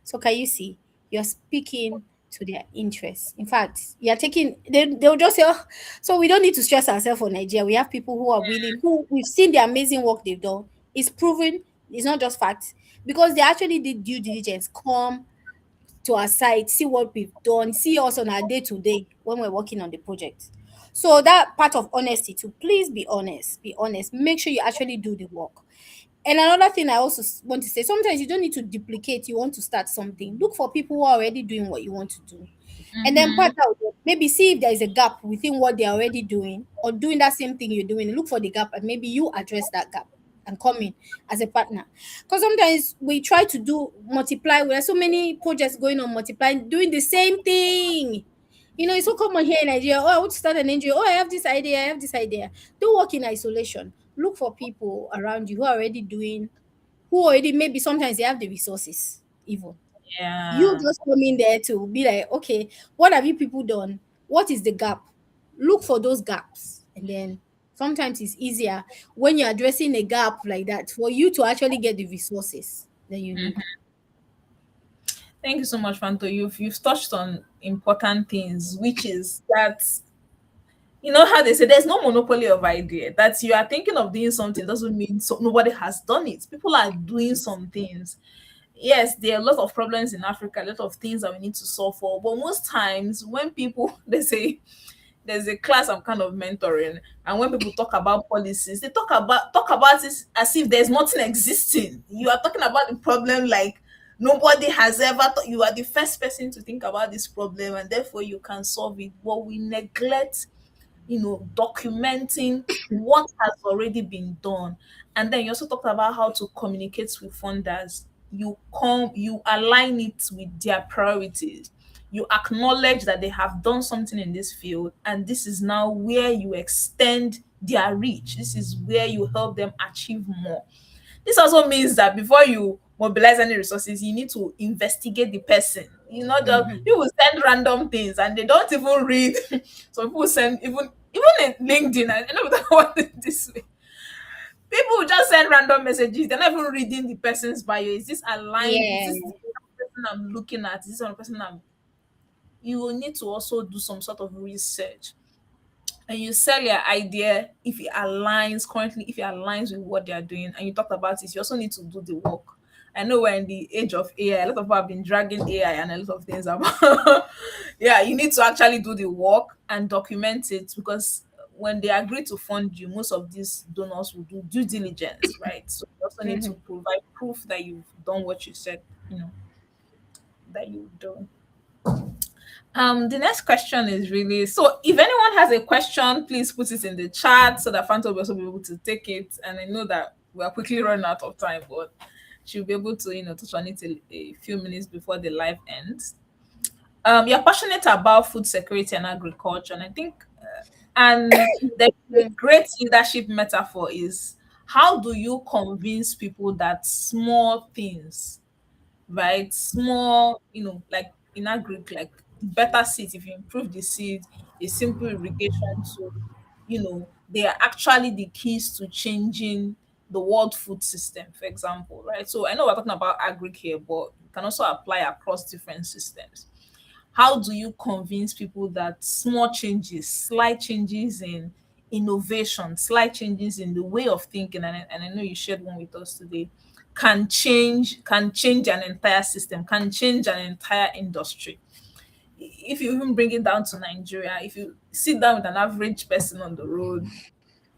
So can you see, you're speaking to their interests. In fact, you're taking they'll just say, oh, so we don't need to stress ourselves for Nigeria. We have people who are willing, who we've seen the amazing work they've done. It's proven, it's not just facts. Because they actually did due diligence. Come to our site, see what we've done, see us on our day to day when we're working on the project. So that part of honesty to please be honest, be honest. Make sure you actually do the work. And another thing I also want to say, sometimes you don't need to duplicate, you want to start something. Look for people who are already doing what you want to do. And then Mm-hmm. partner with them. Maybe see if there is a gap within what they're already doing or doing that same thing you're doing. Look for the gap and maybe you address that gap and come in as a partner. Because sometimes we try to do multiply. There are so many projects going on, multiplying, doing the same thing. It's so common here in Nigeria. Oh, I want to start an NGO. Oh, I have this idea. I have this idea. Don't work in isolation. Look for people around you who are already doing, who already maybe sometimes they have the resources, even. You Yeah. just come in there to be like, okay, what have you people done? What is the gap? Look for those gaps. And then sometimes it's easier when you're addressing a gap like that for you to actually get the resources that you need. Thank you so much, Fanto. You've touched on important things, which is that, you know how they say there's no monopoly of idea. That you are thinking of doing something doesn't mean nobody has done it. People are doing some things. Yes, there are a lot of problems in Africa, a lot of things that we need to solve for. But most times when people they say there's a class I'm kind of mentoring, and when people talk about policies, they talk about it as if there's nothing existing. You are talking about the problem like nobody has ever thought. You are the first person to think about this problem, and therefore you can solve it. But we neglect, documenting what has already been done. And then you also talked about how to communicate with funders. You align it with their priorities. You acknowledge that they have done something in this field, and this is now where you extend their reach. This is where you help them achieve more. This also means that before you mobilize any resources, you need to investigate the person. You know, just Mhm. people send random things and they don't even read. Some people send even in LinkedIn. I know that one this way. People will just send random messages. They're not even reading the person's bio. Is this aligned? Is Yeah. this the person I'm looking at? Is this the person I'm? You will need to also do some sort of research, and you sell your idea if it aligns with what they are doing, and you talked about it. You also need to do the work. I know we're in the age of AI. A lot of people have been dragging AI and a lot of things about. Yeah, you need to actually do the work and document it, because when they agree to fund you, most of these donors will do due diligence, right? So you also need to Mhm. provide proof that you've done what you said, that you do. The next question is really, so if anyone has a question, please put it in the chat so that Phanto will also be able to take it. And I know that we are quickly running out of time, but she'll be able to, touch on it a few minutes before the live ends. You're passionate about food security and agriculture, and I think, and the Mm. great leadership metaphor is, how do you convince people that small things, right? Small, like in agri, like better seeds, if you improve the seed, a simple irrigation tool, they are actually the keys to changing the world food system, for example, right? So I know we're talking about agri here, but you can also apply across different systems. How do you convince people that small changes, slight changes in innovation, slight changes in the way of thinking, and I know you shared one with us today, can change an entire system, can change an entire industry? If you even bring it down to Nigeria, if you sit down with an average person on the road,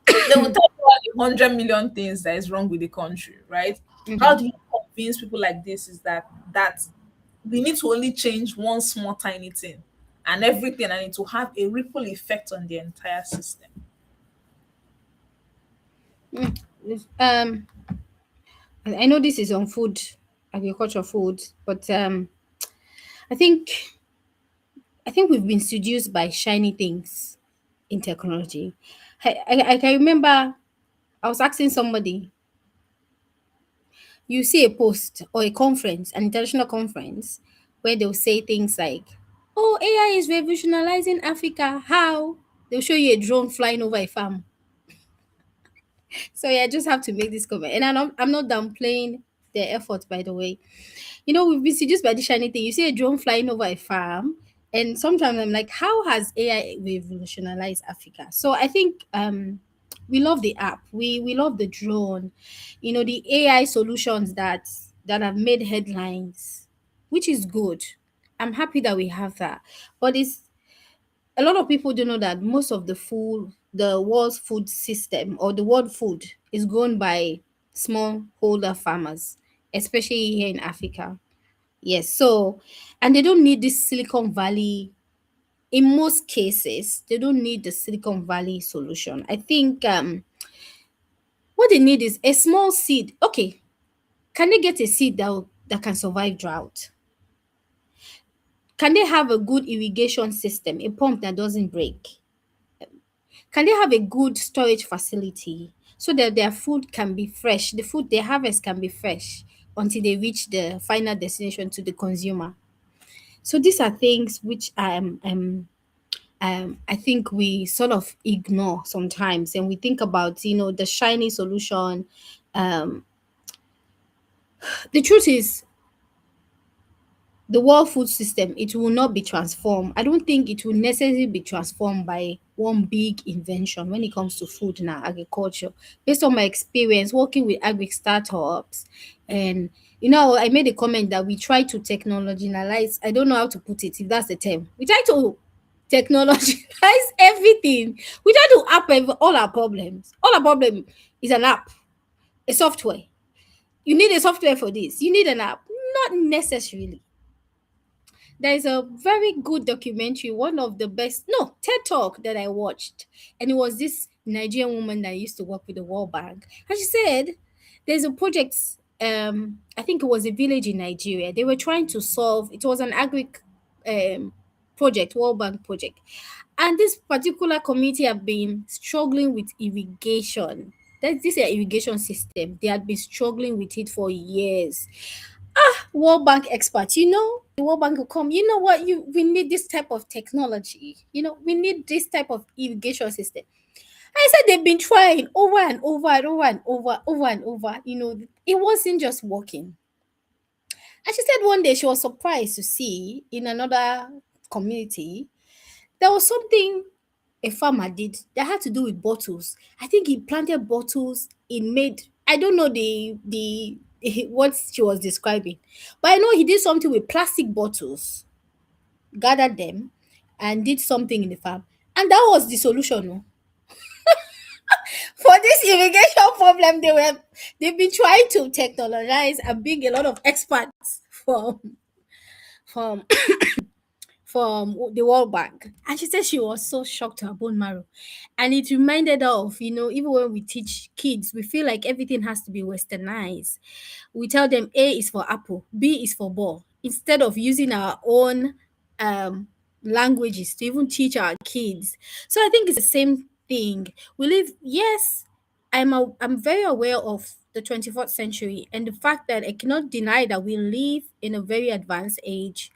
they will tell you all the 100 million things that is wrong with the country, right? How Mhm. do you convince people like this is that we need to only change one small tiny thing, and everything, and it will have a ripple effect on the entire system? Mm. I know this is on food, agriculture, food, but I think I think we've been seduced by shiny things in technology. I can remember I was asking somebody, you see a post or a conference, an international conference, where they'll say things like, "Oh, AI is revolutionizing Africa." How? They'll show you a drone flying over a farm. So yeah, I just have to make this comment, and I'm not downplaying their efforts, by the way. We've been seduced by this shiny thing. You see a drone flying over a farm, and sometimes I'm like, how has AI revolutionized Africa? So I think we love the app. We love the drone, the AI solutions that have made headlines, which is good. I'm happy that we have that. But it's a lot of people don't know that most of the world's food system or the world food is grown by smallholder farmers, especially here in Africa. Yes, so and they don't need this Silicon Valley. In most cases, they don't need the Silicon Valley solution. I think what they need is a small seed. Okay, can they get a seed that can survive drought? Can they have a good irrigation system, a pump that doesn't break? Can they have a good storage facility so that their food can be fresh? The food they harvest can be fresh until they reach the final destination to the consumer. So these are things which I think we sort of ignore sometimes, and we think about the shiny solution. Um, the truth is, the world food system, it will not be transformed. I don't think it will necessarily be transformed by one big invention when it comes to food and agriculture. Based on my experience working with agri startups, and I made a comment that we try to technologize. I don't know how to put it, if that's the term. We try to technologize everything. We try to all our problems. All our problem is an app, a software. You need a software for this. You need an app. Not necessarily. There's a very good documentary, one of the best, no, TED Talk that I watched. And it was this Nigerian woman that used to work with the World Bank. And she said there's a project, I think it was a village in Nigeria. They were trying to solve, it was an agri project, World Bank project. And this particular community have been struggling with irrigation. That's this irrigation system. They had been struggling with it for years. World Bank experts, the World Bank will come. You know what? We need this type of technology. We need this type of irrigation system. I said they've been trying over and over and over and over and over. It wasn't just working. And she said one day she was surprised to see in another community there was something a farmer did that had to do with bottles. I think he planted bottles. In made I don't know the what she was describing, but I know he did something with plastic bottles, gathered them, and did something in the farm, and that was the solution. Oh. For this irrigation problem, they've been trying to technologize and bring a lot of experts from from the World Bank. And she said she was so shocked to her bone marrow. And it reminded her of, even when we teach kids, we feel like everything has to be westernized. We tell them A is for apple, B is for ball, instead of using our own um, languages to even teach our kids. So I think it's the same thing. We live, yes, I'm very aware of the 24th century and the fact that I cannot deny that we live in a very advanced age.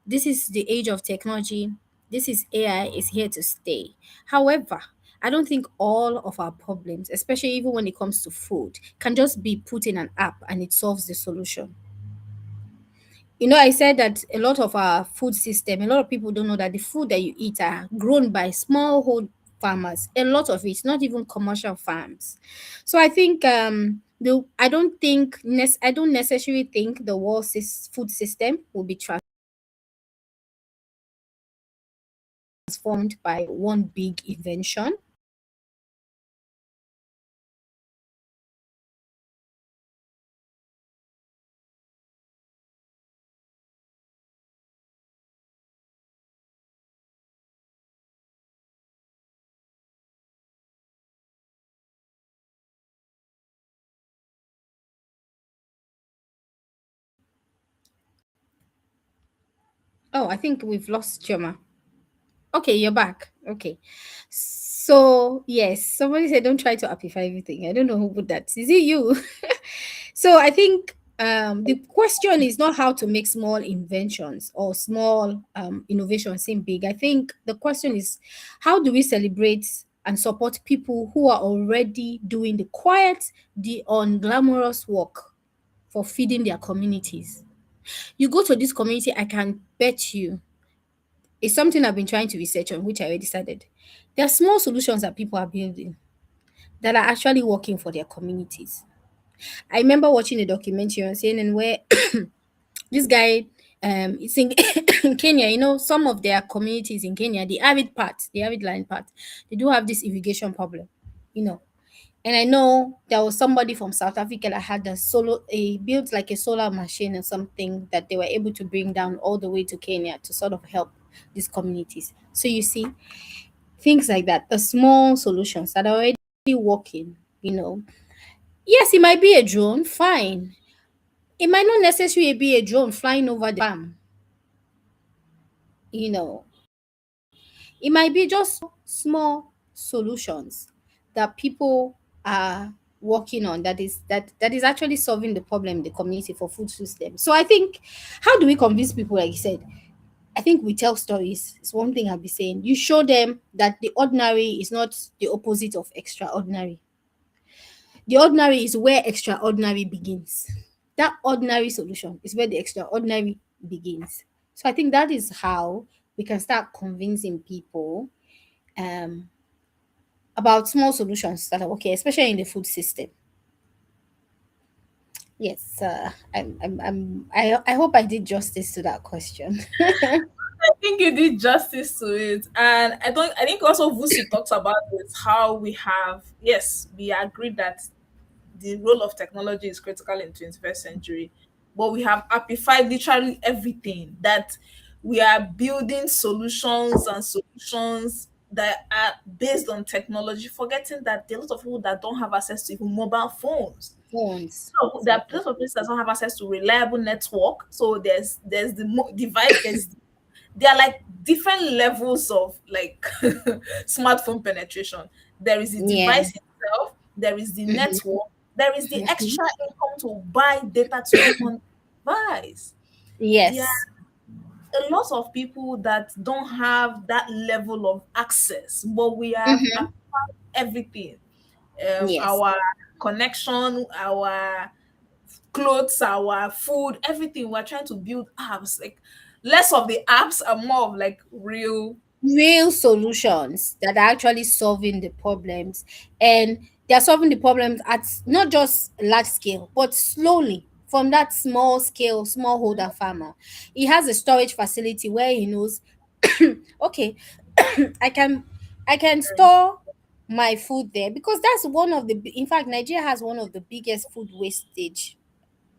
This is the age of technology. This is AI is here to stay. However, I don't think all of our problems, especially even when it comes to food, can just be put in an app and it solves the solution. I said that a lot of our food system, a lot of people don't know that the food that you eat are grown by smallhold farmers. A lot of it, not even commercial farms. So I think I don't necessarily think the world food system will be transformed by one big invention. Oh, I think we've lost Choma. Okay, you're back. Okay. So, yes, somebody said don't try to amplify everything. I don't know who put that. Is it you? So, I think the question is not how to make small inventions or small innovations seem big. I think the question is how do we celebrate and support people who are already doing the quiet, the unglamorous work for feeding their communities? You go to this community, I can bet you it's something I've been trying to research on, which I already started. There are small solutions that people are building that are actually working for their communities. I remember watching a documentary on CNN where this guy, it's in, in Kenya. Some of their communities in Kenya, the arid line part, they do have this irrigation problem. You know, and I know there was somebody from South Africa that had built like a solar machine or something that they were able to bring down all the way to Kenya to sort of help these communities. So you see, things like that, the small solutions that are already working. Yes, it might be a drone, fine. It might not necessarily be a drone flying over the farm, you know. It might be just small solutions that people are working on that is actually solving the problem in the community for food system. So I think how do we convince people, like you said? I think we tell stories. It's one thing I'll be saying. You show them that the ordinary is not the opposite of extraordinary. The ordinary is where extraordinary begins. That ordinary solution is where the extraordinary begins. So I think that is how we can start convincing people um, about small solutions that are okay, especially in the food system. Yes, I hope I did justice to that question. I think you did justice to it. And I think also Vusi talks about this, how we have, yes, we agree that the role of technology is critical in 21st century, but we have amplified literally everything, that we are building solutions that are based on technology, forgetting that there are a lot of people that don't have access to even mobile phones. Phones. So there are Exactly. lots of places that don't have access to reliable network. So there's the device, there are like different levels of like smartphone penetration. There is the Yeah. device itself, there is the Mhm. network, there is the Mhm. extra income to buy data to be on device. There Yes. are a lot of people that don't have that level of access, but we have Mhm. everything. Yes. Our connection, our clothes, our food, everything. We're trying to build apps. Like less of the apps and more of like real. Real solutions that are actually solving the problems, and they're solving the problems at not just large scale but slowly from that small scale smallholder farmer. He has a storage facility where he knows, okay, i can I can store my food there, because that's one of the in fact Nigeria has one of the biggest food wastage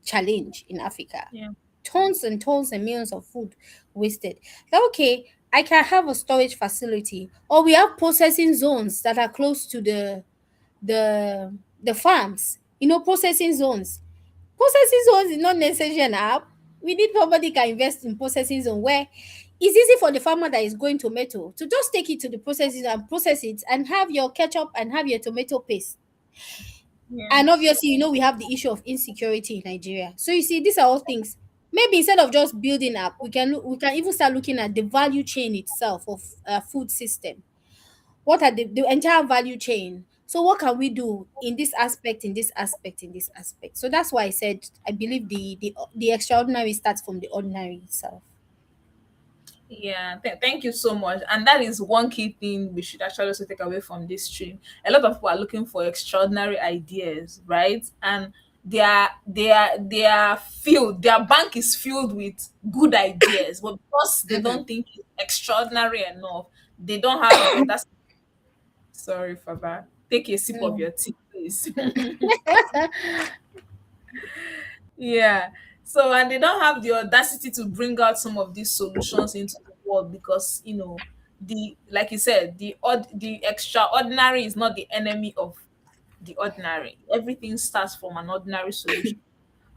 challenge in Africa. Yeah. Tons and tons and millions of food wasted. Like, okay, I can have a storage facility, or we have processing zones that are close to the farms. Processing zones. Processing zones is not necessarily an app. We need somebody can invest in processing zone where it's easy for the farmer that is growing tomato to just take it to the processing and process it and have your ketchup and have your tomato paste. Yeah. And obviously, we have the issue of insecurity in Nigeria. So you see, these are all things. Maybe instead of just building up, we can even start looking at the value chain itself of food system. What are the entire value chain? So what can we do in this aspect, in this aspect, in this aspect? So that's why I said I believe the extraordinary starts from the ordinary itself. Yeah, thank you so much. And that is one key thing we should actually also take away from this stream. A lot of people are looking for extraordinary ideas, right? And they are filled. Their bank is filled with good ideas, but because they Mhm. don't think it's extraordinary enough, they don't have the audacity. Sorry for that. Take a sip of Mm. your tea, please. Yeah. So, and they don't have the audacity to bring out some of these solutions into the world because, the like you said, the extraordinary is not the enemy of the ordinary. Everything starts from an ordinary solution.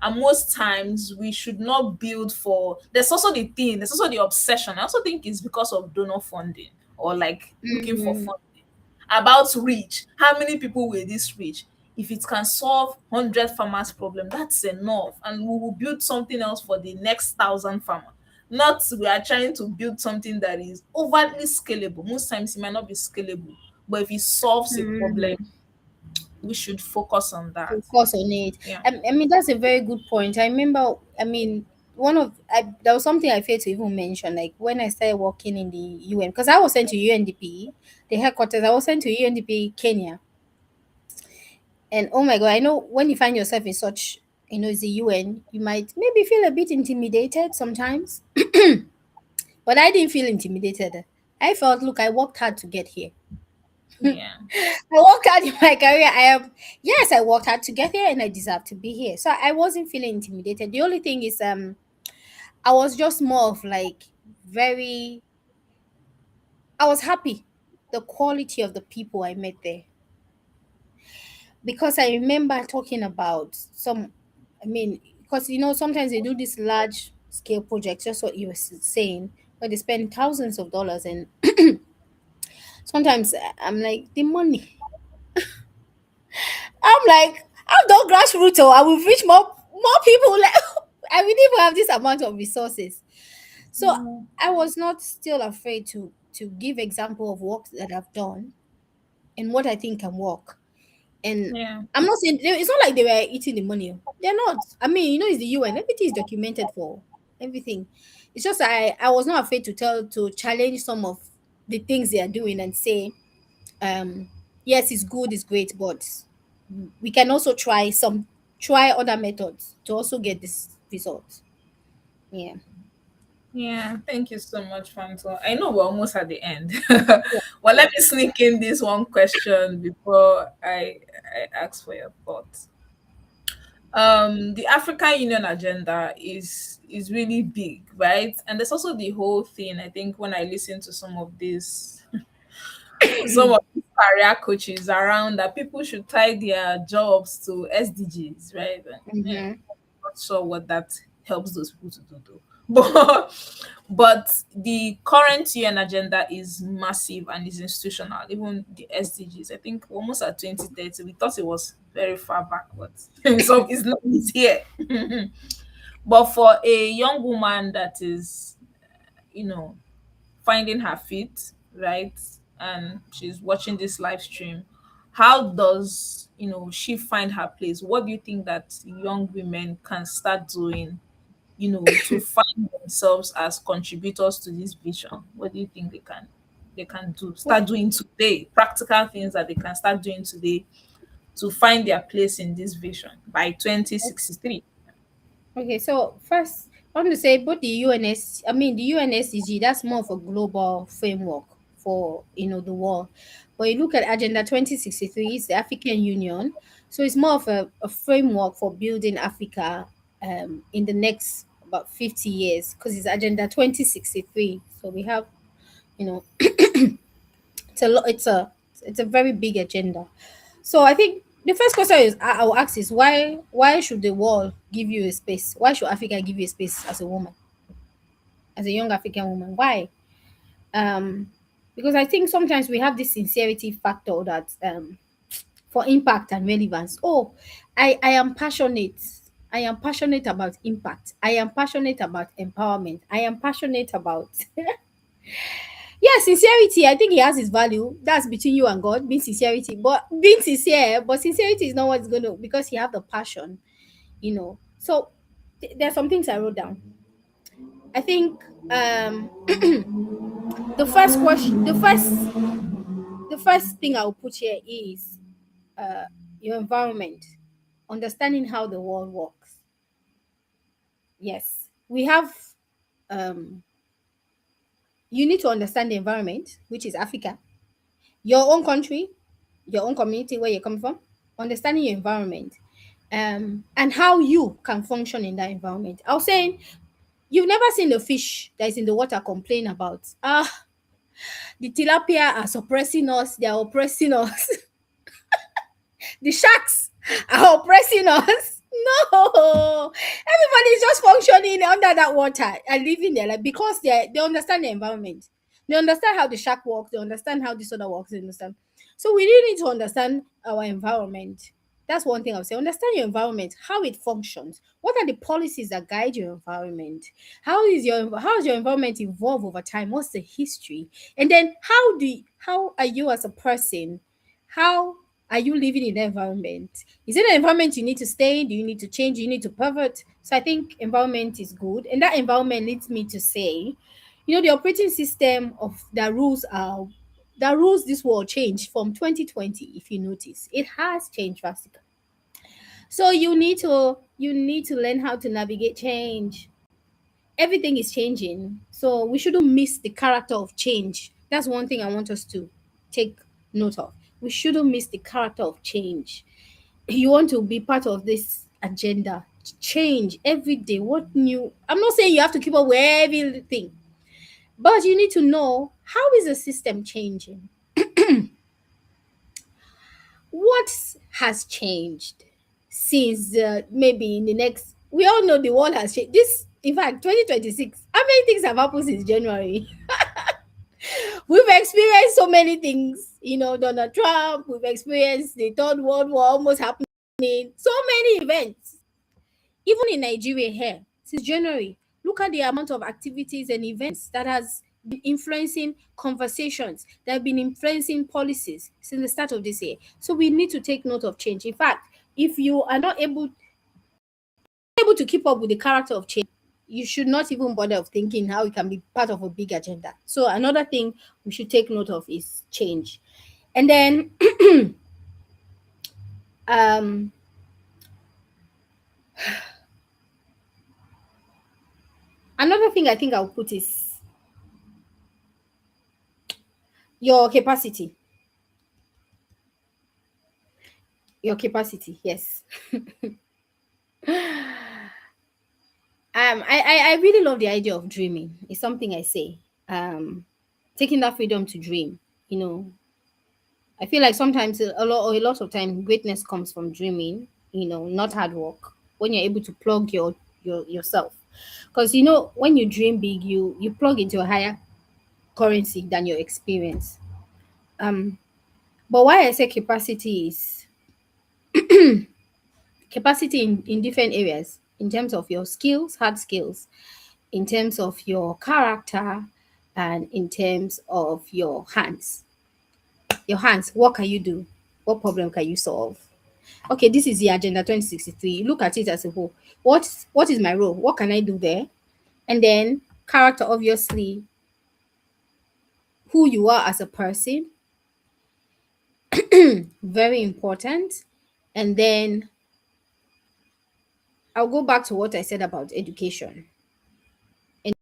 And most times we should not build for there's also the obsession. I also think it's because of donor funding or like looking for Mm. funding about reach. How many people will this reach? If it can solve 100 farmers problem, that's enough, and we will build something else for the next 1,000 farmer. Not we are trying to build something that is overly scalable. Most times it might not be scalable, but if it solves a problem, Mm. we should focus on that. Focus on it. Yeah. I mean, that's a very good point. I remember, I mean, there was something I failed to even mention, like when I started working in the UN, because I was sent to UNDP, the headquarters. I was sent to UNDP Kenya, and oh my god, I know when you find yourself in such, it's the UN, you might maybe feel a bit intimidated sometimes, but I didn't feel intimidated. I felt, look, I worked hard to get here. Yeah. I worked hard in my career. Yes, I worked hard to get here and I deserve to be here. So I wasn't feeling intimidated. The only thing is, I was just more of like very, I was happy the quality of the people I met there, because I remember talking about some, I mean, because sometimes they do this large scale projects, just what you were saying, where they spend thousands of dollars, and sometimes I'm like, the money. I'm like, I've done grassroots, oh, I will reach more people. Like, I will even have this amount of resources. So Yeah. I was not still afraid to give example of work that I've done and what I think can work. And Yeah. I'm not saying it's not like they were eating the money. They're not. I mean, it's the UN. Everything is documented for everything. It's just I was not afraid to challenge some of the things they are doing and say, yes, it's good, it's great, but we can also try other methods to also get this result. Yeah. Yeah, thank you so much, Phanto. I know we're almost at the end. Yeah. Well, let me sneak in this one question before I ask for your thoughts. The African Union agenda is really big, right? And there's also the whole thing. I think when I listen to some of these career coaches around that people should tie their jobs to SDGs, right? And, yeah, Mm-hmm. not sure what that helps those people to do though. But the current UN agenda is massive and is institutional. Even the SDGs, I think almost at 2030, we thought it was very far back, but so it's not, it's here. But for a young woman that is, you know, finding her feet, right? And she's watching this live stream. How does, she find her place? What do you think that young women can start doing, to find themselves as contributors to this vision? What do you think they can do? Start doing today, practical things that they can start doing today to find their place in this vision by 2063. Okay, so first, I want to say both the UNSDG, that's more of a global framework for the world. But you look at Agenda 2063, it's the African Union, so it's more of a framework for building Africa in the next about 50 years because it's Agenda 2063. So we have, you know, it's a lot. It's a very big agenda. So I think the first question is I'll ask is why should the world give you a space? Why should Africa give you a space as a woman, as a young African woman? Why? Um, because I think sometimes we have this sincerity factor that for impact and relevance. Oh, I am passionate. I am passionate about impact. I am passionate about empowerment. I am passionate about yeah, sincerity. I think it has its value. That's between you and God, being sincerity. But being sincere, but sincerity is not what's gonna because you have the passion. So there's some things I wrote down. I think the first question the first thing I'll put here is uh your environment, understanding how the world works. Yes. We have um you need to understand the environment, which is Africa, your own country, your own community where you're coming from, understanding your environment, and how you can function in that environment. I was saying, you've never seen the fish that is in the water complain about, the tilapia are suppressing us, they are oppressing us, the sharks are oppressing us. No, everybody's just functioning under that water and living there, like because they understand the environment, they understand how the shark works, they understand how this other works, they understand. So we really need to understand our environment. That's one thing I'll say. Understand your environment, how it functions. What are the policies that guide your environment? How has your environment evolved over time? What's the history? And then how are you as a person? How are you living in the environment? Is it an environment you need to stay in? Do you need to change? Do you need to pivot? So I think environment is good. And that environment leads me to say, the operating system of the rules this world changed from 2020, if you notice. It has changed drastically. So you need to learn how to navigate change. Everything is changing. So we shouldn't miss the character of change. That's one thing I want us to take note of. We shouldn't miss the character of change. You want to be part of this agenda. Change every day. What new? I'm not saying you have to keep up with everything, but you need to know how is the system changing? What has changed since maybe in the next we all know the world has changed. This in fact 2026, how many things have happened since January? We've experienced so many things, Donald Trump, we've experienced the third world war almost happening, so many events. Even in Nigeria here, since January, look at the amount of activities and events that has been influencing conversations, that have been influencing policies since the start of this year. So we need to take note of change. In fact, if you are not able to keep up with the character of change, you should not even bother of thinking how it can be part of a big agenda. So another thing we should take note of is change. And then um another thing I think I'll put is your capacity. Your capacity, yes. I really love the idea of dreaming. It's something I say. Taking that freedom to dream. You know, I feel like sometimes a lot of time greatness comes from dreaming. Not hard work. When you're able to plug yourself. Because when you dream big, you plug into a higher currency than your experience. Um, but why I say capacity in different areas, in terms of your skills, hard skills, in terms of your character, and in terms of your hands. Your hands, what can you do? What problem can you solve? Okay, this is the agenda 2063. Look at it as a whole. What is my role? What can I do there? And then character, obviously, who you are as a person, very important. And then I'll go back to what I said about education. And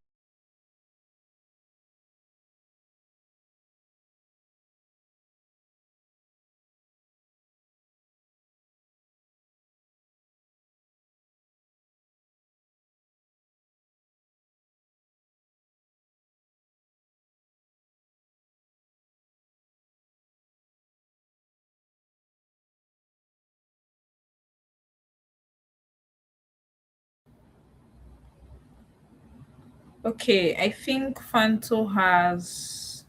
Okay, I think Fanto has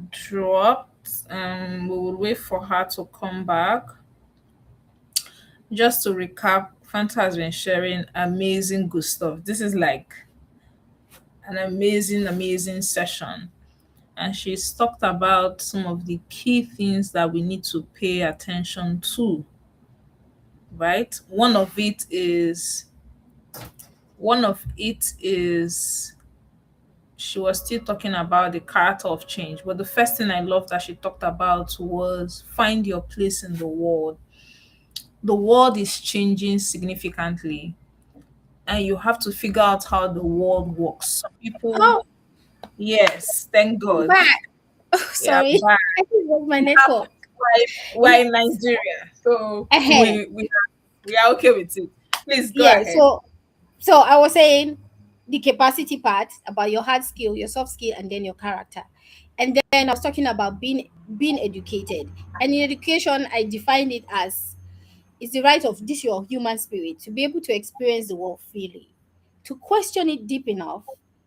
dropped. We will wait for her to come back. Just to recap, Fanta has been sharing amazing good stuff. This is like an amazing, amazing session. And she's talked about some of the key things that we need to pay attention to, right? One of it is she was still talking about the character of change. But the first thing I loved that she talked about was find your place in the world. The world is changing significantly, and you have to figure out how the world works. Some people, oh, yes, thank I'm God. back. Oh, Yeah, sorry. but I think it was my it happens. network. We're in Yes. Nigeria, so Ahead. we are okay with it. Please go Yeah. ahead. So I was saying the capacity part about your hard skill, your soft skill, and then your character. And then I was talking about being educated. And in education, I defined it as it's the right of this your human spirit to be able to experience the world freely, to question it deep enough,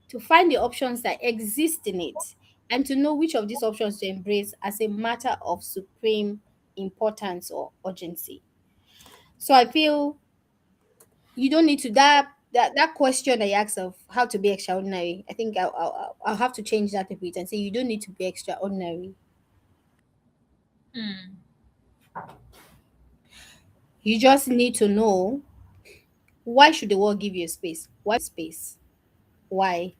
to find the options that exist in it, and to know which of these options to embrace as a matter of supreme importance or urgency. So I feel you don't need to that question that you asked of how to be extraordinary. I think I'll have to change that a bit and say you don't need to be extraordinary. Hmm. You just need to know why should the world give you space? Why?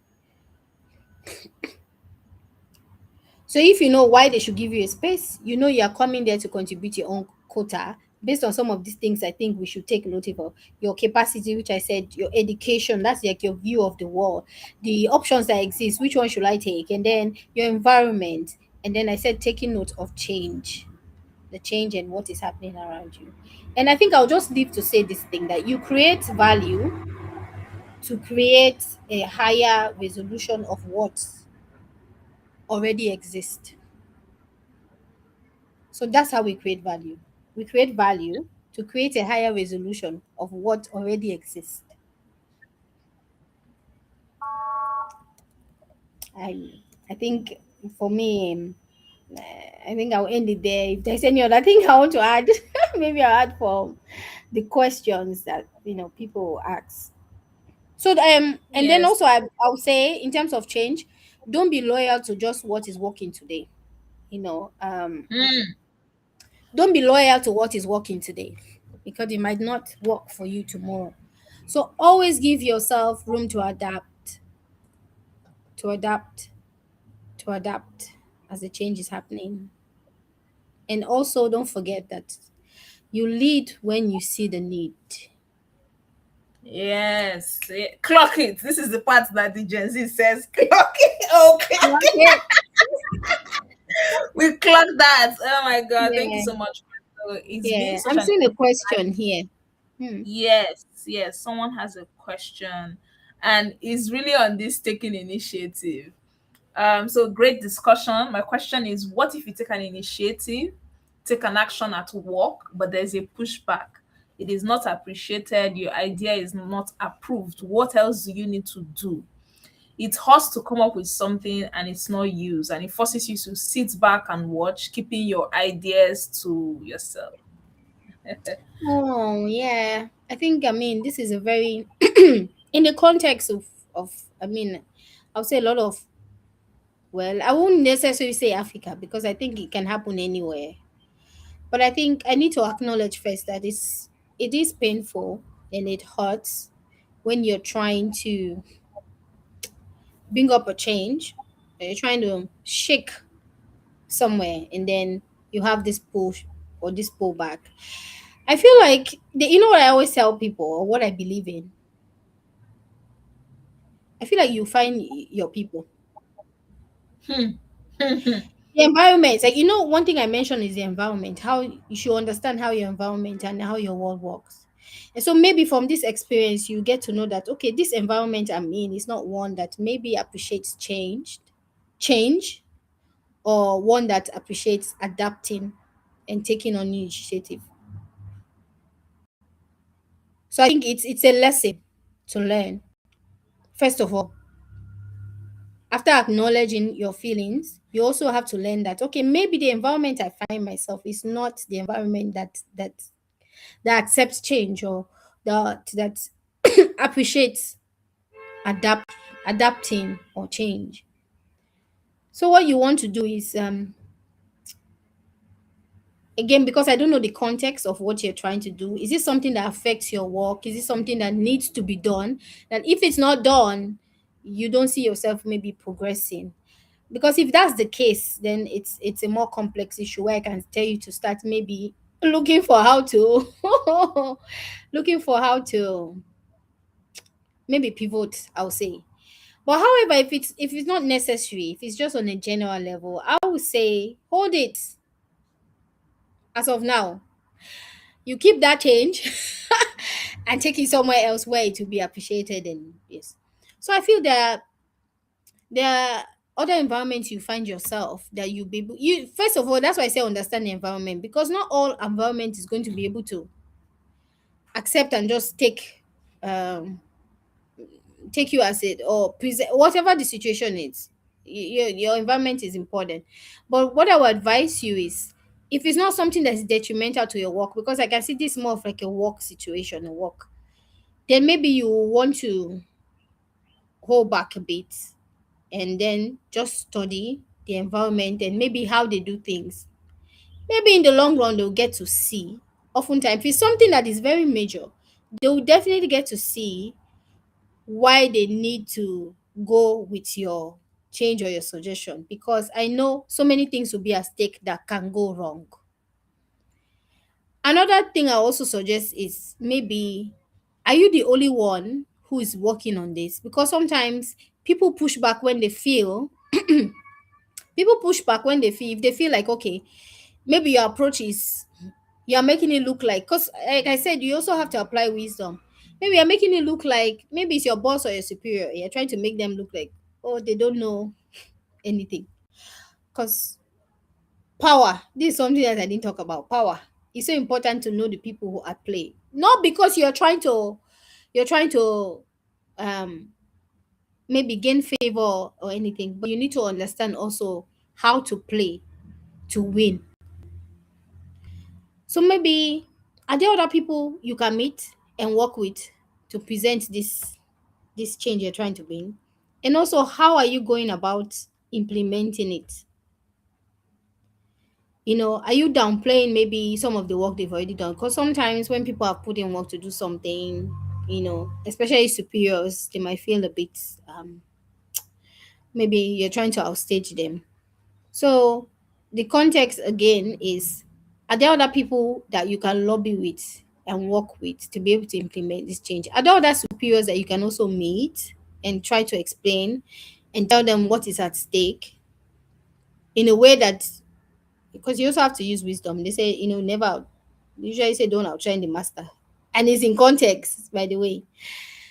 So if you know why they should give you a space, you know you are coming there to contribute your own quota based on some of these things I think we should take note of. Your capacity, which I said, your education, that's like your view of the world, the options that exist, which one should I take? And then your environment. And then I said taking note of change, the change and what is happening around you. And I think I'll just leave to say this thing that you create value to create a higher resolution of what already exists. So that's how we create value. We create value to create a higher resolution of what already exists. I think for me, I think I'll end it there. If there's any other thing I want to add, maybe I'll add for the questions that people ask. So and then Yes. also I'll say in terms of change, don't be loyal to just what is working today. You know, Hmm. don't be loyal to what is working today because it might not work for you tomorrow. So always give yourself room to adapt, to adapt as the change is happening. And also don't forget that you lead when you see the need. Yes. Clock it. This is the part that the Gen Z says clock it. Oh, clock it. Okay. We clocked that. Oh my God. Thank you Yeah, so much. It's been yeah. such I'm an seeing a question here. Hmm. yes, yes. Someone has a question and is really on this taking initiative. So great discussion. My question is, what if you take an initiative, take an action at work, but there's a pushback? it is not appreciated, your idea is not approved, what else do you need to do? It hurts to come up with something and it's not used, and it forces you to sit back and watch, keeping your ideas to yourself. Oh, yeah. I think, I mean, this is a very, in the context of, I mean, I'll say a lot of, well, I won't necessarily say Africa because I think it can happen anywhere. But I think I need to acknowledge first that it is painful and it hurts when you're trying to bring up a change, you're trying to shake somewhere, and then you have this push or this pullback. I feel like you know what I always tell people or what I believe in. I feel like you find your people. Hmm. Hmm. The environment, like one thing I mentioned is the environment. How you should understand how your environment and how your world works. And so maybe from this experience, you get to know that okay, this environment I'm in is not one that maybe appreciates change, or one that appreciates adapting and taking on new initiative. So I think it's a lesson to learn. First of all, after acknowledging your feelings, you also have to learn that okay, maybe the environment I find myself is not the environment that accepts change, or that appreciates adapt adapting or change. So what you want to do is again, because I don't know the context of what you're trying to do, is it something that affects your work? Is it something that needs to be done? And if it's not done, you don't see yourself maybe progressing. Because if that's the case, then it's a more complex issue where I can tell you to start maybe looking for how to looking for how to maybe pivot, I'll say. But however, if it's not necessary, if it's just on a general level, I would say hold it as of now. You keep that change and take it somewhere else where it will be appreciated, and yes. So I feel that there are other environments you find yourself that you first of all, that's why I say understand the environment, because not all environment is going to be able to accept and just um take you as it, or present whatever the situation is. Your environment is important, but what I would advise you is, if it's not something that's detrimental to your work, because I can see this more of like a work situation, a work, then maybe you want to hold back a bit and then just study the environment and maybe how they do things. Maybe in the long run, they'll get to see. Oftentimes, if it's something that is very major, they will definitely get to see why they need to go with your change or your suggestion. Because I know so many things will be at stake that can go wrong. Another thing I also suggest is maybe, are you the only one who is working on this? Because sometimes people push back when they feel people push back when they feel, if they feel like okay, maybe your approach is, you're making it look like, because like I said, you also have to apply wisdom. Maybe you're making it look like maybe it's your boss or your superior, you're trying to make them look like, oh, they don't know anything. Because power, this is something that I didn't talk about. Power, it's so important to know the people who are play, not because you're trying to um maybe gain favor or anything, but you need to understand also how to play to win. So maybe, are there other people you can meet and work with to present this change you're trying to bring? And also, how are you going about implementing it? Are you downplaying maybe some of the work they've already done? Because sometimes when people have put in work to do something, especially superiors, they might feel a bit maybe you're trying to outstage them. So the context again is, are there other people that you can lobby with and work with to be able to implement this change? Are there other superiors that you can also meet and try to explain and tell them what is at stake in a way that, because you also have to use wisdom. They say, never, usually say don't outshine the master. And it's in context, by the way.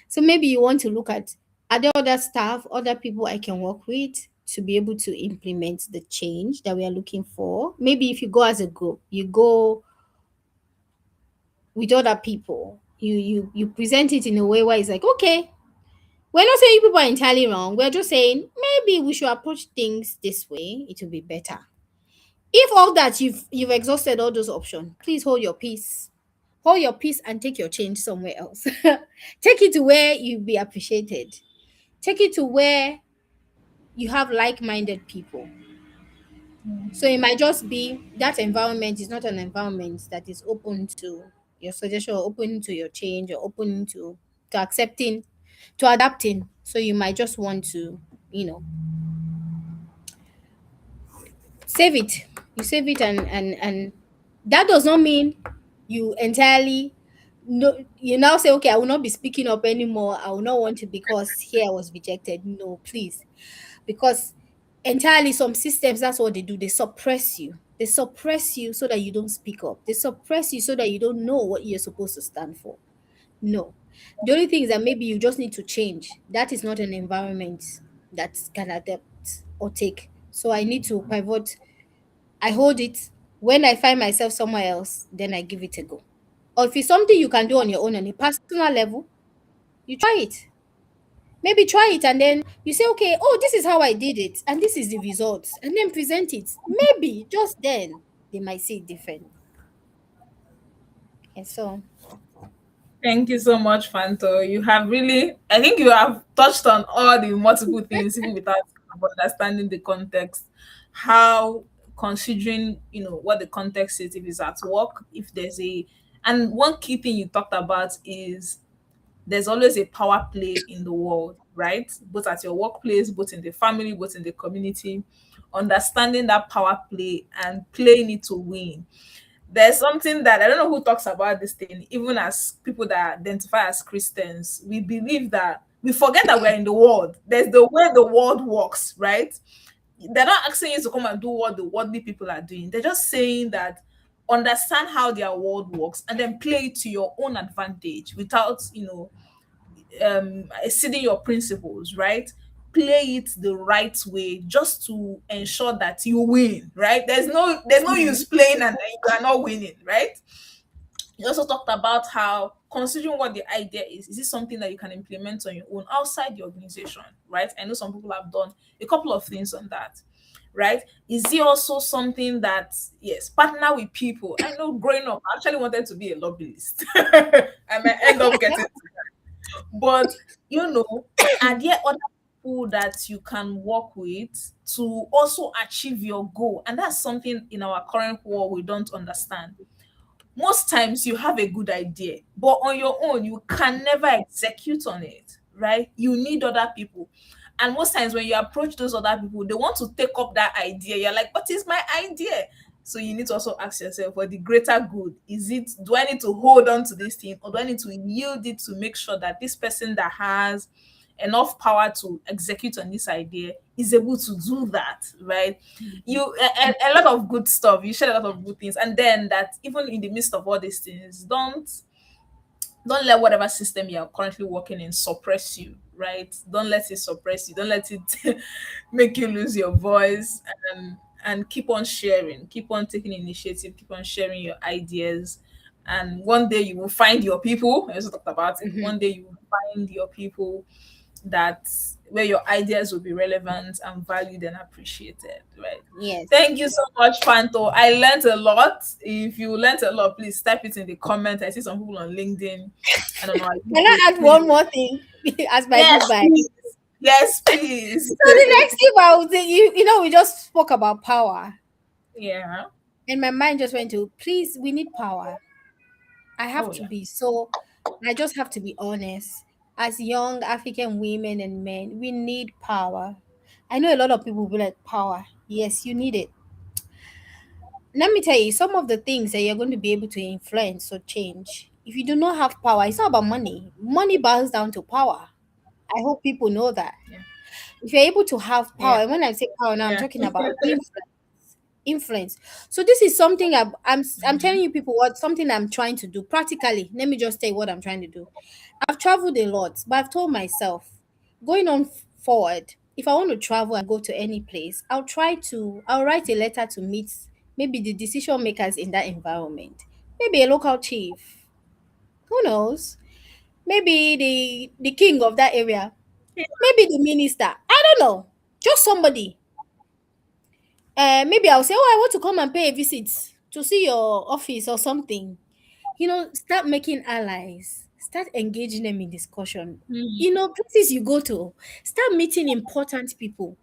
So maybe you want to look at, are there other staff, other people I can work with to be able to implement the change that we are looking for? Maybe if you go as a group, you go with other people. You present it in a way where it's like, okay, we're not saying people are entirely wrong. We're just saying maybe we should approach things this way. It will be better. If all that you've exhausted all those options, please hold your peace. Hold your peace and take your change somewhere else. Take it to where you'll be appreciated. Take it to where you have like-minded people. So it might just be that environment is not an environment that is open to your suggestion, or open to your change, or open to accepting, to adapting. So you might just want to, you know, save it. You save it, and that does not mean you entirely, no, you now say, okay, I will not be speaking up anymore. I will not want to because here I was rejected. No, please. Because entirely some systems, that's what they do. They suppress you. They suppress you so that you don't speak up. They suppress you so that you don't know what you're supposed to stand for. No. The only thing is that maybe you just need to change. That is not an environment that can adapt or take. So I need to pivot. I hold it. When I find myself somewhere else, then I give it a go. Or if it's something you can do on your own on a personal level, you try it. Maybe try it and then you say, okay, oh, this is how I did it, and this is the results, and then present it. Maybe just then they might see it different. And so, Thank you so much, Fanto. You have really, I think you have touched on all the multiple things, even without understanding the context. How, considering, what the context is, if it's at work, if there's and one key thing you talked about is there's always a power play in the world, right? Both at your workplace, both in the family, both in the community. Understanding that power play and playing it to win. There's something that I don't know who talks about this thing, even as people that identify as Christians, we believe that we forget that we're in the world. There's the way the world works, right? They're not asking you to come and do what the worldly people are doing. They're just saying that understand how their world works and then play it to your own advantage without, exceeding your principles, right? Play it the right way just to ensure that you win, right? There's no use playing and then you are not winning, right? You also talked about how, considering what the idea is it something that you can implement on your own outside the organization, right? I know some people have done a couple of things on that, right? Is it also something that, yes, partner with people? I know growing up, I actually wanted to be a lobbyist. I might end up getting, but are there other people that you can work with to also achieve your goal? And that's something in our current world we don't understand. Most times you have a good idea, but on your own, you can never execute on it, right? You need other people. And most times when you approach those other people, they want to take up that idea. You're like, but it's my idea. So you need to also ask yourself, for the greater good, do I need to hold on to this thing, or do I need to yield it to make sure that this person that has enough power to execute on this idea is able to do that, right? A lot of good stuff. You shared a lot of good things, and then that even in the midst of all these things, don't let whatever system you're currently working in suppress you, right? Don't let it suppress you. Don't let it make you lose your voice, and keep on sharing, keep on taking initiative, keep on sharing your ideas. And one day you will find your people. I also talked about it. mhm, One day you will find your people that where your ideas will be relevant and valued and appreciated, right? yes. Thank you so much, Fanto. I learned a lot. If you learned a lot, please type it in the comment. I see some people on LinkedIn and on our Can YouTube. I add Please. one more thing as my Yes, goodbye? please. Yes, please. So the next thing I would say, we just spoke about power, Yeah. and my mind just went to, please, we need power. I have Oh to yeah. be so. I just have to be honest. As young African women and men, we need power. I know a lot of people will be like, power. Yes, you need it. Let me tell you some of the things that you're going to be able to influence or change. If you do not have power, it's not about money. Money boils down to power. I hope people know that. Yeah. If you're able to have Yeah. power, and when I say power now, I'm Yeah. talking about influence. So this is something I'm telling you people what something I'm trying to do practically. Let me just tell you what I'm trying to do. I've traveled a lot, but I've told myself going on forward, if I want to travel and go to any place, I'll write a letter to meet maybe the decision makers in that environment, maybe a local chief. Who knows? Maybe the king of that area. Maybe the minister. I don't know. Just somebody. Maybe I'll say, oh, I want to come and pay a visit to see your office or something. Start making allies. Start engaging them in discussion. Mm. Places you go to, start meeting important people.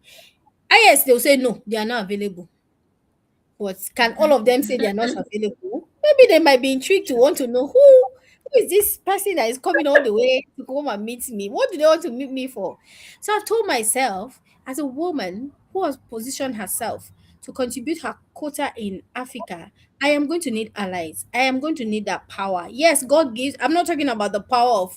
Ah, yes, they'll say no, they are not available. But can all of them say they are not available? Maybe they might be intrigued to want to know who is this person that is coming all the way to come and meet me? What do they want to meet me for? So I've told myself, as a woman who has positioned herself to contribute her quota in Africa, I am going to need allies. I am going to need that power. Yes, God gives. I'm not talking about the power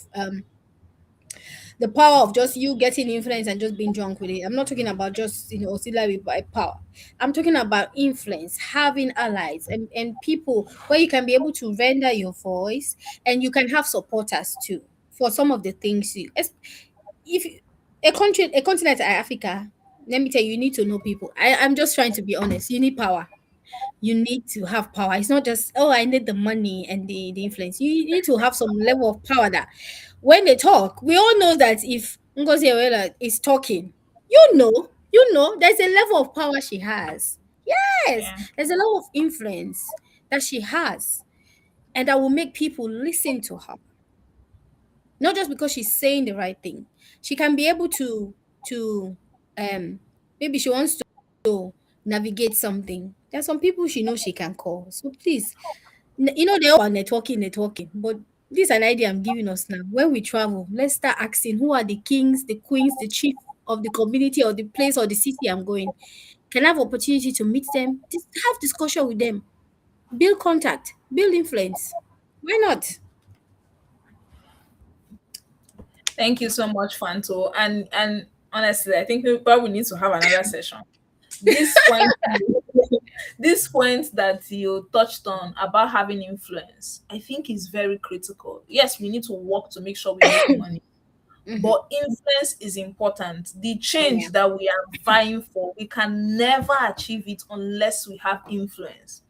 of just you getting influence and just being drunk with it. I'm not talking about just auxiliary by power. I'm talking about influence, having allies and people where you can be able to render your voice, and you can have supporters too for some of the things if a continent like Africa. Let me tell you, you need to know people. I'm just trying to be honest. You need power. You need to have power. It's not just, oh, I need the money and the influence. You need to have some level of power that when they talk, we all know that if Ngozi Awela is talking, there's a level of power she has. Yes, Yeah. there's a level of influence that she has, and that will make people listen to her. Not just because she's saying the right thing. She can be able to um maybe she wants to navigate something. There's some people she knows she can call. So please, they all are networking, but this is an idea I'm giving us now. When we travel, let's start asking who are the kings, the queens, the chief of the community or the place or the city I'm going. Can I have opportunity to meet them? Just have discussion with them, build contact, build influence. Why not? Thank you so much, Fanto. And honestly, I think we probably need to have another session. This point, this point that you touched on about having influence, I think is very critical. Yes, we need to work to make sure we make money, Hmm. but influence is important. The Yeah. change that we are vying for, we can never achieve it unless we have influence.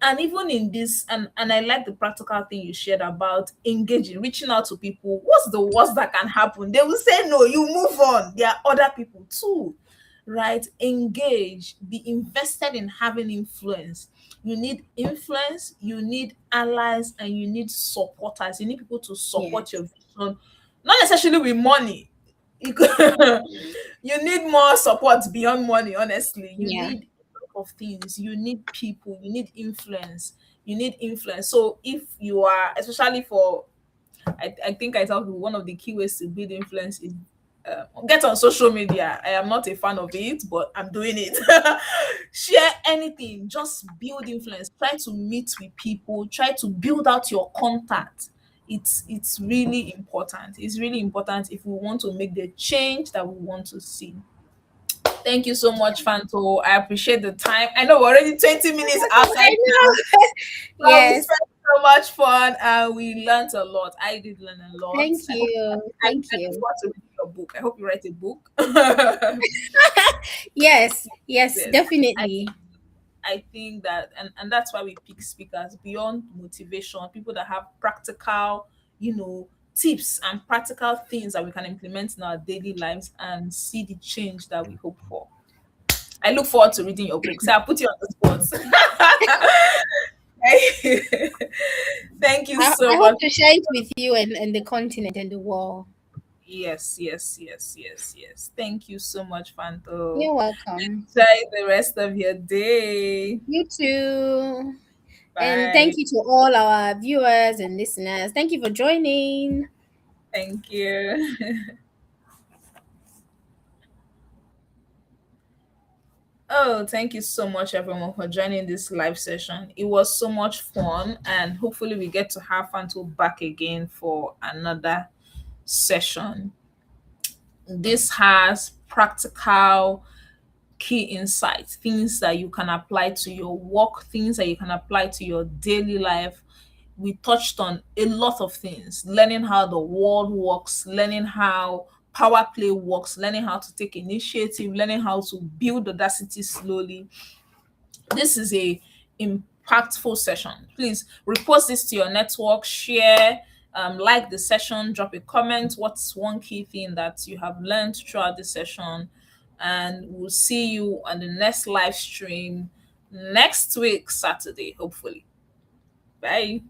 And even in this, and I like the practical thing you shared about engaging, reaching out to people. What's the worst that can happen? They will say no, you move on. There are other people too, right? Engage, be invested in having influence. You need influence, you need allies, and you need supporters. You need people to support your Yes. vision, not necessarily with money. You could- you need more support beyond money. Honestly, you Yeah. need of things. You need people, you need influence, you need influence. So if you are, especially for, I think I told you one of the key ways to build influence is get on social media. I am not a fan of it, but I'm doing it. Share anything, just build influence. Try to meet with people, try to build out your contact. It's really important. It's really important if we want to make the change that we want to see. Thank you so much, Fanto. I appreciate the time. I know we're already 20 minutes I outside know. now, but we Yes. spent so much fun and we learned a lot. I did learn a lot. Thank you. Thank I look you. forward to reading your book. I hope you write a book. Yes. Yes, Yes. I definitely. I think that, and that's why we pick speakers beyond motivation, people that have practical, tips and practical things that we can implement in our daily lives and see the change that we hope for. I look forward to reading your book. So I'll put you on the spot. Thank you I so hope much. to share it with you and the continent and the world. Yes, yes, yes, yes, yes. Thank you so much, Fanto. You're welcome. Enjoy the rest of your day. You too. And thank Bye. you to all our viewers and listeners. Thank you for joining. Thank you. Oh, thank you so much, everyone, for joining this live session. It was so much fun, and hopefully, we get to have Fanto back again for another session. This has practical key insights, things that you can apply to your work, things that you can apply to your daily life. We touched on a lot of things, learning how the world works, learning how power play works, learning how to take initiative, learning how to build audacity slowly. This is a impactful session. Please repost this to your network, share, Like the session, drop a comment. What's one key thing that you have learned throughout the session? And we'll see you on the next live stream next week, Saturday, hopefully. Bye.